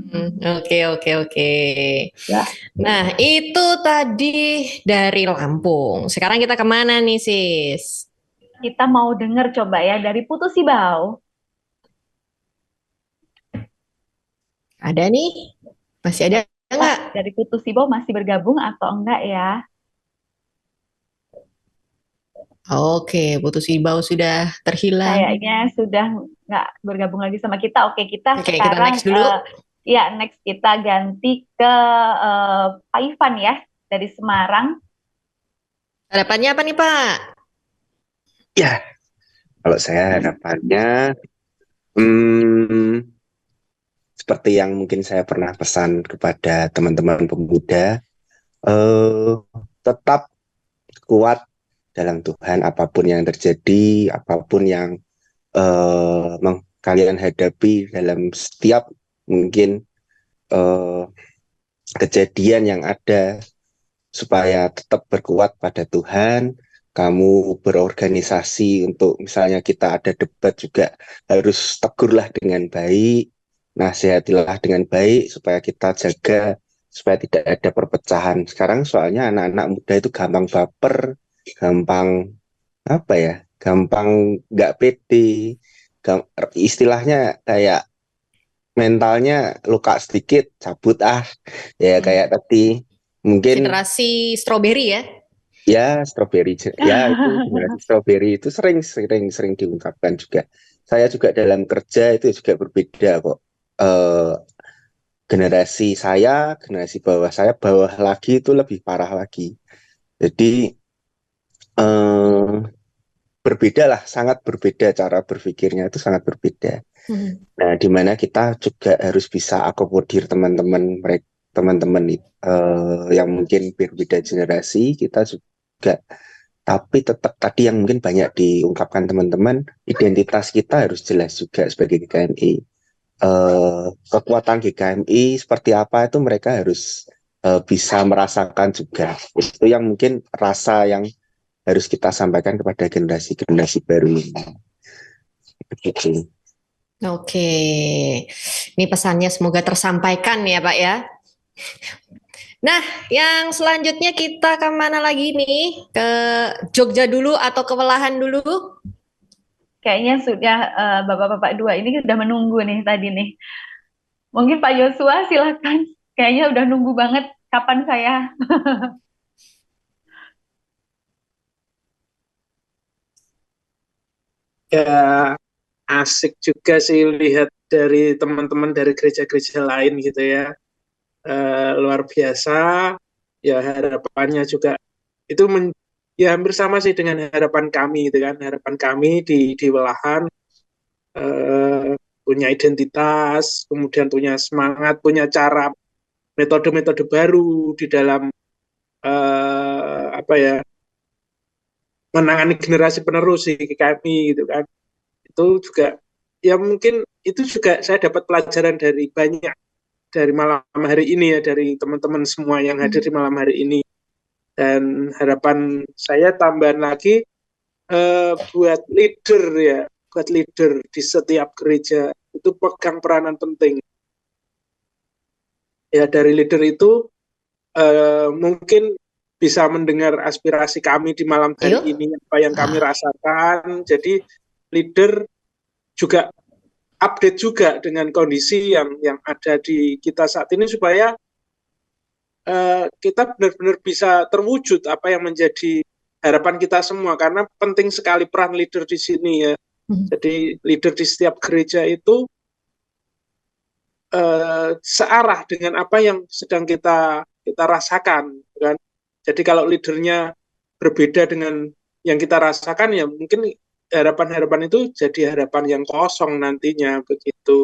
Oke. Ya. Nah itu tadi dari Lampung. Sekarang kita kemana nih sis? Kita mau dengar coba ya dari Putu Sibau. Ada nih? Masih ada enggak? Dari Putu Sibau masih bergabung atau enggak ya? Oke, Putu Sibau sudah terhilang. Kayaknya sudah nggak bergabung lagi sama kita. Oke, kita kita sekarang next dulu. Next kita ganti ke Pak Ivan ya dari Semarang. Harapannya apa nih Pak? Ya, kalau saya harapannya seperti yang mungkin saya pernah pesan kepada teman-teman pemuda, tetap kuat dalam Tuhan, apapun yang terjadi, apapun yang kalian hadapi dalam setiap mungkin kejadian yang ada, supaya tetap berkuat pada Tuhan. Kamu berorganisasi untuk misalnya kita ada debat juga, harus tegurlah dengan baik, nasihatilah dengan baik, supaya kita jaga supaya tidak ada perpecahan. Sekarang soalnya anak-anak muda itu gampang baper, gampang gampang nggak pede, istilahnya kayak mentalnya luka sedikit cabut ya, kayak tadi mungkin generasi stroberi ya. Ya, strawberry. Ya, itu generasi strawberry itu sering diungkapkan juga. Saya juga dalam kerja itu juga berbeda kok. Generasi saya, generasi bawah lagi itu lebih parah lagi. Jadi berbeda lah, sangat berbeda cara berpikirnya, itu sangat berbeda. Nah, di mana kita juga harus bisa akomodir teman-teman yang mungkin berbeda generasi, kita juga, tapi tetap tadi yang mungkin banyak diungkapkan teman-teman, identitas kita harus jelas juga sebagai GKMI. Kekuatan GKMI seperti apa itu mereka harus bisa merasakan juga. Itu yang mungkin rasa yang harus kita sampaikan kepada generasi-generasi baru ini. Begitu. Oke, ini pesannya semoga tersampaikan ya Pak ya. Nah, yang selanjutnya kita kemana lagi nih? Ke Jogja dulu atau ke Welahan dulu? Kayaknya sudah bapak-bapak dua ini sudah menunggu nih tadi nih. Mungkin Pak Yosua silakan. Kayaknya udah nunggu banget kapan saya. Ya, asik juga sih lihat dari teman-teman dari gereja-gereja lain gitu ya. Luar biasa, ya harapannya juga itu ya hampir sama sih dengan harapan kami gitu kan. Harapan kami di Welahan punya identitas, kemudian punya semangat, punya cara, metode-metode baru di dalam menangani generasi penerus di kami gitu kan. Itu juga ya mungkin itu juga saya dapat pelajaran dari banyak dari malam hari ini ya, dari teman-teman semua yang hadir di malam hari ini. Dan harapan saya tambahan lagi buat leader di setiap gereja itu pegang peranan penting. Ya, dari leader itu mungkin bisa mendengar aspirasi kami di malam hari ini, apa yang kami rasakan. Jadi leader juga update juga dengan kondisi yang ada di kita saat ini, supaya kita benar-benar bisa terwujud apa yang menjadi harapan kita semua, karena penting sekali peran leader di sini ya. Jadi leader di setiap gereja itu searah dengan apa yang sedang kita rasakan, kan? Jadi kalau leadernya berbeda dengan yang kita rasakan, ya mungkin harapan-harapan itu jadi harapan yang kosong nantinya begitu.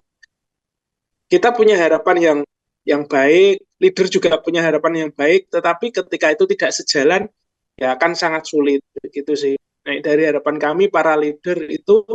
Kita punya harapan yang baik, leader juga punya harapan yang baik, tetapi ketika itu tidak sejalan, ya akan sangat sulit begitu sih. Nah, dari harapan kami para leader itu,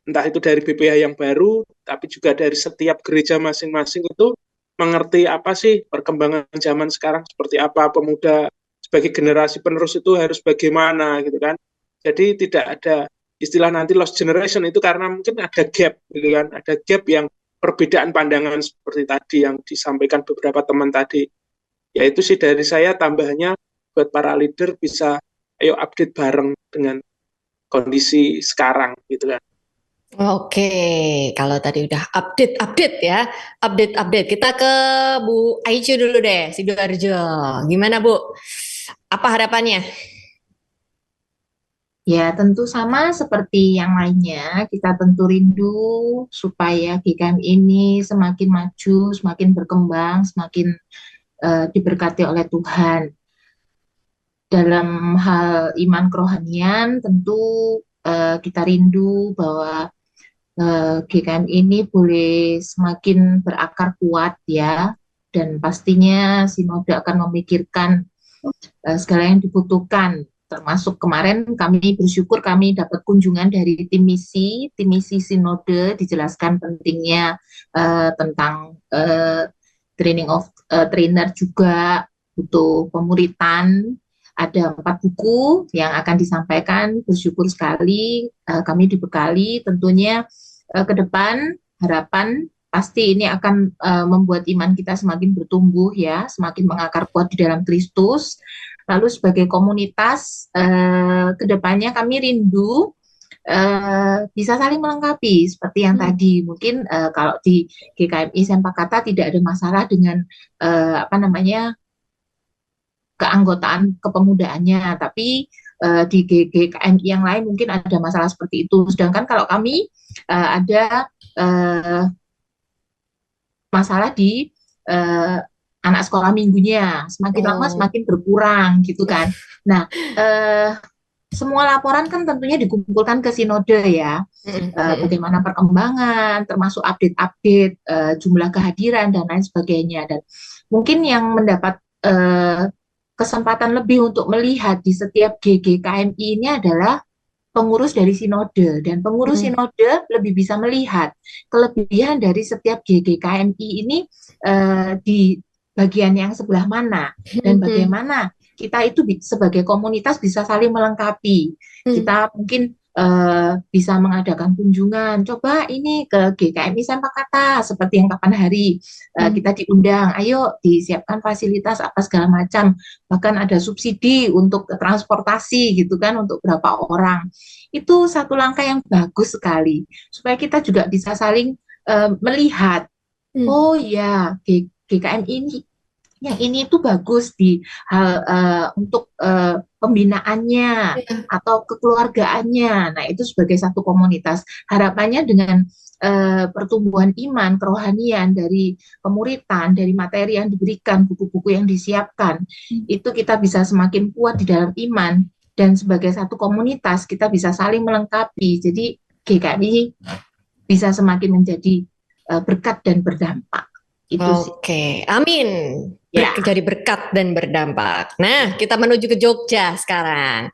entah itu dari BPH yang baru, tapi juga dari setiap gereja masing-masing itu mengerti apa sih perkembangan zaman sekarang, seperti apa pemuda sebagai generasi penerus itu harus bagaimana gitu kan. Jadi tidak ada istilah nanti lost generation itu, karena mungkin ada gap gitu kan, ada gap yang perbedaan pandangan seperti tadi yang disampaikan beberapa teman tadi. Ya itu sih dari saya tambahannya buat para leader, bisa ayo update bareng dengan kondisi sekarang gitu kan. Oke, kalau tadi udah update ya, update. Kita ke Bu Aicu dulu deh, Sidoarjo. Gimana Bu? Apa harapannya? Ya, tentu sama seperti yang lainnya, kita tentu rindu supaya GKM ini semakin maju, semakin berkembang, semakin diberkati oleh Tuhan. Dalam hal iman kerohanian, tentu kita rindu bahwa GKM ini boleh semakin berakar kuat ya, dan pastinya Sinode akan memikirkan segala yang dibutuhkan. Termasuk kemarin kami bersyukur kami dapat kunjungan dari tim misi Sinode, dijelaskan pentingnya tentang training of trainer, juga butuh pemuritan. Ada 4 buku yang akan disampaikan, bersyukur sekali kami dibekali. Tentunya ke depan harapan pasti ini akan membuat iman kita semakin bertumbuh ya, semakin mengakar kuat di dalam Kristus. Lalu sebagai komunitas, kedepannya kami rindu bisa saling melengkapi seperti yang tadi. Mungkin kalau di GKMI Sempakata tidak ada masalah dengan keanggotaan kepemudaannya, tapi di GKMI yang lain mungkin ada masalah seperti itu. Sedangkan kalau kami ada masalah di anak sekolah minggunya, semakin lama semakin berkurang gitu kan. Nah, semua laporan kan tentunya dikumpulkan ke Sinode ya, bagaimana perkembangan, termasuk update-update jumlah kehadiran dan lain sebagainya. Dan mungkin yang mendapat kesempatan lebih untuk melihat di setiap GKMI ini adalah pengurus dari Sinode, dan pengurus Sinode lebih bisa melihat kelebihan dari setiap GKMI ini di bagian yang sebelah mana, dan bagaimana kita itu sebagai komunitas bisa saling melengkapi. Kita mungkin bisa mengadakan kunjungan, coba ini ke GKMI Sempakata seperti yang kapan hari kita diundang, ayo disiapkan fasilitas apa segala macam, bahkan ada subsidi untuk transportasi gitu kan untuk berapa orang. Itu satu langkah yang bagus sekali supaya kita juga bisa saling melihat, oh ya GKM ini yang ini itu bagus di hal untuk pembinaannya atau kekeluargaannya. Nah, itu sebagai satu komunitas. Harapannya dengan pertumbuhan iman, kerohanian dari pemuritan, dari materi yang diberikan, buku-buku yang disiapkan, itu kita bisa semakin kuat di dalam iman, dan sebagai satu komunitas kita bisa saling melengkapi. Jadi GKMI bisa semakin menjadi berkat dan berdampak. Oke, amin. Jadi berkat dan berdampak. Nah, kita menuju ke Jogja sekarang.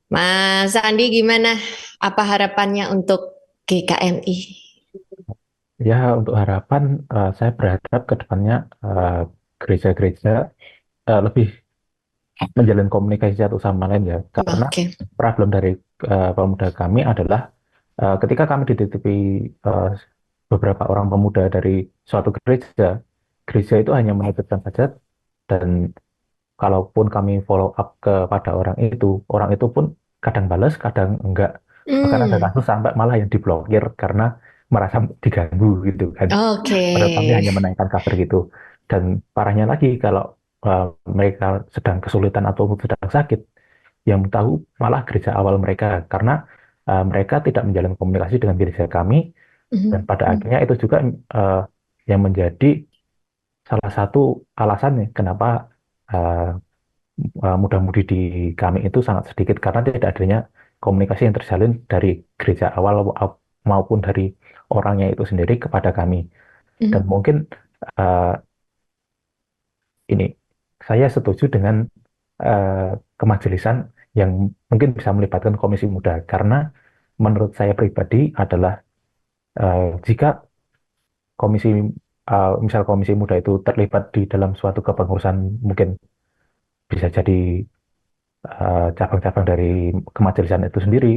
Mas Andi, gimana? Apa harapannya untuk GKMI? Ya, untuk harapan, saya berharap ke depannya gereja-gereja lebih menjalin komunikasi satu sama lain ya. Karena problem dari pemuda kami adalah ketika kami dititipi beberapa orang pemuda dari suatu gereja itu hanya menitipkan saja, dan kalaupun kami follow up kepada orang itu pun kadang balas, kadang enggak. Bahkan ada kasus sampai malah yang diblokir karena merasa diganggu gitu kan. Padahal kami hanya menaikkan kabar gitu. Dan parahnya lagi kalau mereka sedang kesulitan atau sedang sakit, yang tahu malah gereja awal mereka, karena mereka tidak menjalin komunikasi dengan gereja kami, dan pada akhirnya itu juga yang menjadi salah satu alasannya kenapa muda-mudi di kami itu sangat sedikit, karena tidak adanya komunikasi yang terjalin dari gereja awal maupun dari orangnya itu sendiri kepada kami. Dan mungkin ini saya setuju dengan kemajelisan yang mungkin bisa melibatkan komisi muda, karena menurut saya pribadi adalah jika misal komisi muda itu terlibat di dalam suatu kepengurusan, mungkin bisa jadi cabang-cabang dari kemajelisan itu sendiri,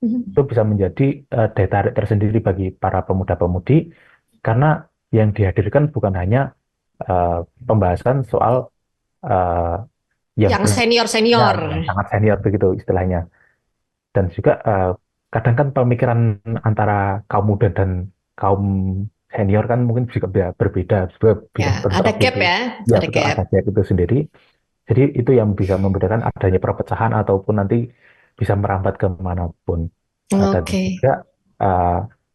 itu bisa menjadi daya tarik tersendiri bagi para pemuda-pemudi, karena yang dihadirkan bukan hanya pembahasan soal yang senior-senior, yang sangat senior begitu istilahnya, dan juga kadang kan pemikiran antara kaum muda dan kaum senior kan mungkin juga berbeda, ada gap ya, ada gap itu sendiri. Jadi itu yang bisa membedakan adanya perpecahan ataupun nanti bisa merambat kemanapun. Dan juga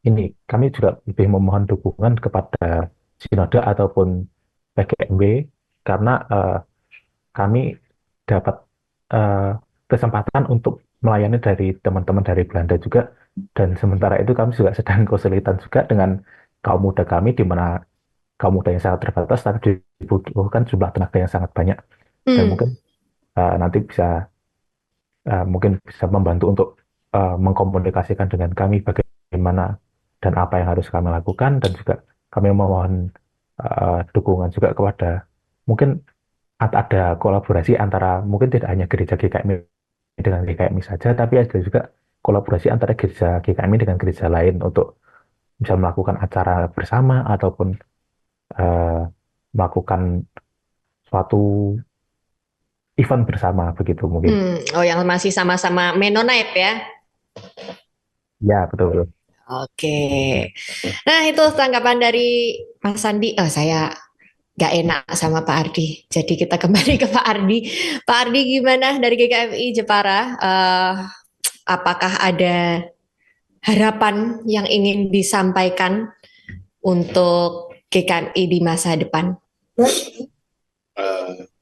ini kami juga lebih memohon dukungan kepada Sinode ataupun PGMB, karena kami dapat kesempatan untuk melayani dari teman-teman dari Belanda juga, dan sementara itu kami juga sedang kesulitan juga dengan kaum muda kami, di mana kaum muda yang sangat terbatas tapi dibutuhkan jumlah tenaga yang sangat banyak. Dan mungkin nanti bisa mungkin bisa membantu untuk mengkomunikasikan dengan kami bagaimana dan apa yang harus kami lakukan, dan juga kami memohon dukungan juga kepada, mungkin ada kolaborasi antara, mungkin tidak hanya gereja GKMI dengan GKMI saja, tapi ada juga kolaborasi antara gereja GKMI dengan gereja lain untuk bisa melakukan acara bersama ataupun melakukan suatu event bersama begitu mungkin. Oh, yang masih sama-sama Mennonite ya? Ya, betul. Oke. Nah, itu tanggapan dari Mas Sandi. Saya gak enak sama Pak Ardi. Jadi kita kembali ke Pak Ardi. Pak Ardi, gimana dari GKMI Jepara? Apakah ada harapan yang ingin disampaikan untuk GKMI di masa depan?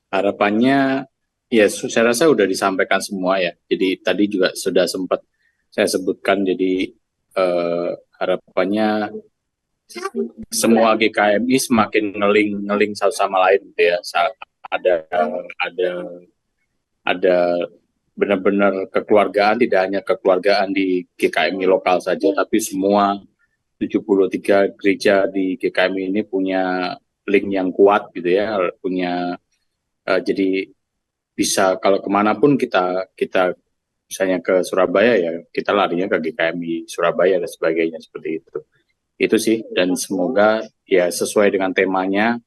Harapannya, ya saya rasa sudah disampaikan semua ya. Jadi tadi juga sudah sempat saya sebutkan. Jadi harapannya semua GKMI semakin ngeling satu sama lain gitu ya. Ada benar-benar kekeluargaan, tidak hanya kekeluargaan di GKMI lokal saja, tapi semua 73 gereja di GKMI ini punya link yang kuat gitu ya, jadi bisa kalau kemanapun kita misalnya ke Surabaya ya kita larinya ke GKMI Surabaya dan sebagainya, seperti itu sih. Dan semoga ya sesuai dengan temanya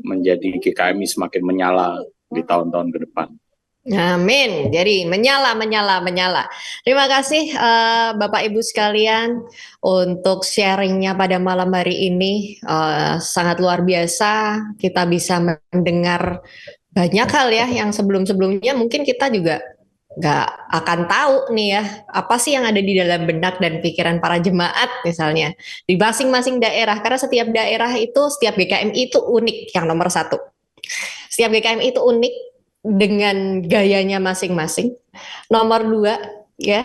menjadi GKMI semakin menyala di tahun-tahun ke depan. Amin. Jadi menyala. Terima kasih Bapak Ibu sekalian untuk sharingnya pada malam hari ini. Sangat luar biasa. Kita bisa mendengar banyak hal ya yang sebelum-sebelumnya mungkin kita juga nggak akan tahu nih ya, apa sih yang ada di dalam benak dan pikiran para jemaat misalnya di masing-masing daerah, karena setiap daerah itu, setiap GKMI itu unik. Yang nomor satu, setiap GKMI itu unik dengan gayanya masing-masing. Nomor dua ya,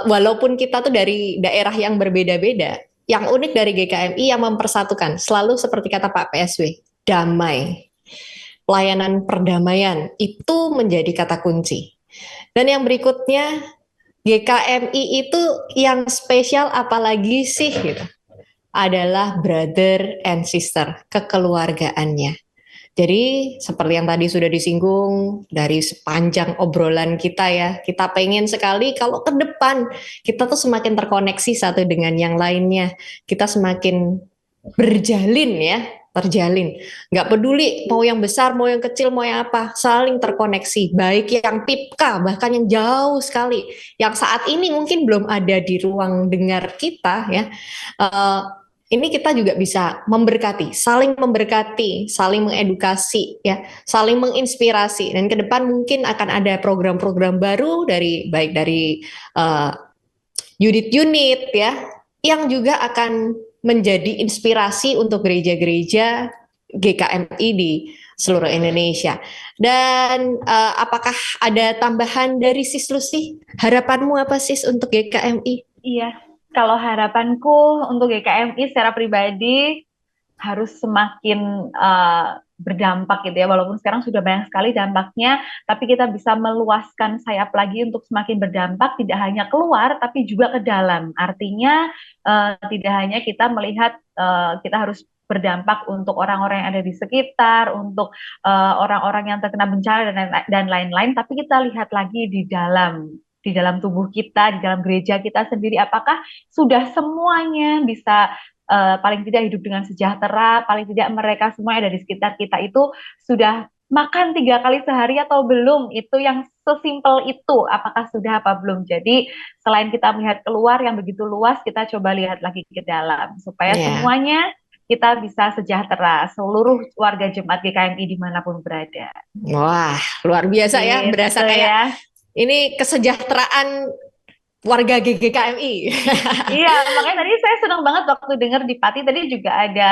walaupun kita tuh dari daerah yang berbeda-beda, yang unik dari GKMI yang mempersatukan selalu seperti kata Pak PSW, damai. Pelayanan perdamaian itu menjadi kata kunci. Dan yang berikutnya, GKMI itu yang spesial apalagi sih gitu, adalah brother and sister, kekeluargaannya. Jadi seperti yang tadi sudah disinggung dari sepanjang obrolan kita ya, kita pengen sekali kalau ke depan kita tuh semakin terkoneksi satu dengan yang lainnya, kita semakin berjalin ya, terjalin. Nggak peduli mau yang besar, mau yang kecil, mau yang apa, saling terkoneksi. Baik yang PIPKA, bahkan yang jauh sekali, yang saat ini mungkin belum ada di ruang dengar kita ya. ini kita juga bisa memberkati, saling mengedukasi, ya, saling menginspirasi. Dan ke depan mungkin akan ada program-program baru baik dari unit-unit, ya, yang juga akan menjadi inspirasi untuk gereja-gereja GKMI di seluruh Indonesia. Dan apakah ada tambahan dari Sis Lucy? Harapanmu apa, Sis, untuk GKMI? Iya. Kalau harapanku untuk GKMI secara pribadi harus semakin berdampak gitu ya, walaupun sekarang sudah banyak sekali dampaknya, tapi kita bisa meluaskan sayap lagi untuk semakin berdampak, tidak hanya keluar tapi juga ke dalam. Artinya tidak hanya kita melihat kita harus berdampak untuk orang-orang yang ada di sekitar, untuk orang-orang yang terkena bencana dan lain-lain, tapi kita lihat lagi di dalam tubuh kita, di dalam gereja kita sendiri, apakah sudah semuanya bisa paling tidak hidup dengan sejahtera, paling tidak mereka semua yang ada di sekitar kita itu sudah makan 3 kali sehari atau belum, itu yang sesimpel itu, apakah sudah apa belum. Jadi selain kita melihat keluar yang begitu luas, kita coba lihat lagi ke dalam, supaya semuanya kita bisa sejahtera, seluruh warga jemaat GKMI dimanapun berada. Wah, luar biasa ya, berasa kayak ini kesejahteraan warga GKMI. Iya, makanya tadi saya senang banget waktu dengar di Pati tadi juga ada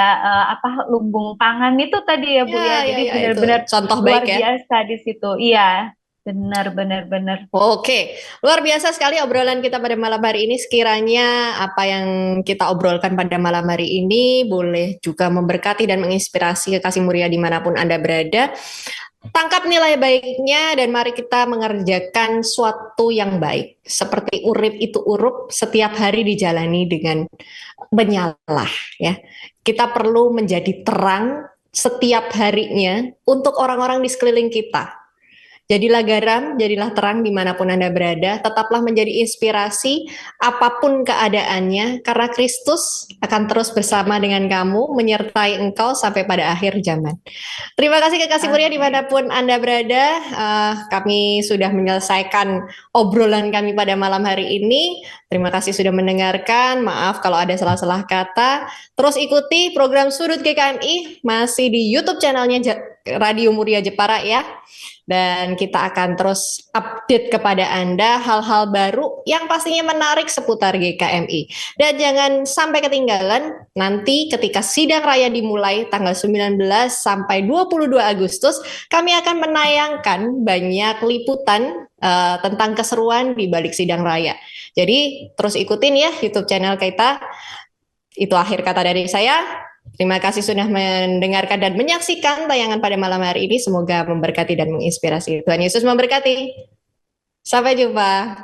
lumbung pangan itu tadi ya Bu ya. Jadi benar-benar contoh luar baik ya. biasa di situ. Iya, benar. Oke, luar biasa sekali obrolan kita pada malam hari ini. Sekiranya apa yang kita obrolkan pada malam hari ini boleh juga memberkati dan menginspirasi Kasih Muria dimanapun Anda berada. Tangkap nilai baiknya dan mari kita mengerjakan suatu yang baik. Seperti urip itu urup, setiap hari dijalani dengan menyala, ya. Kita perlu menjadi terang setiap harinya untuk orang-orang di sekeliling kita. Jadilah garam, jadilah terang dimanapun Anda berada, tetaplah menjadi inspirasi apapun keadaannya, karena Kristus akan terus bersama dengan kamu, menyertai engkau sampai pada akhir zaman. Terima kasih Kasih Muria dimanapun Anda berada, kami sudah menyelesaikan obrolan kami pada malam hari ini. Terima kasih sudah mendengarkan, maaf kalau ada salah-salah kata. Terus ikuti program Sudut GKMI, masih di YouTube channelnya Radio Muria Jepara ya. Dan kita akan terus update kepada Anda hal-hal baru yang pastinya menarik seputar GKMI. Dan jangan sampai ketinggalan nanti ketika sidang raya dimulai tanggal 19 sampai 22 Agustus, kami akan menayangkan banyak liputan tentang keseruan di balik sidang raya. Jadi terus ikutin ya YouTube channel kita. Itu akhir kata dari saya. Terima kasih sudah mendengarkan dan menyaksikan tayangan pada malam hari ini. Semoga memberkati dan menginspirasi. Tuhan Yesus memberkati. Sampai jumpa.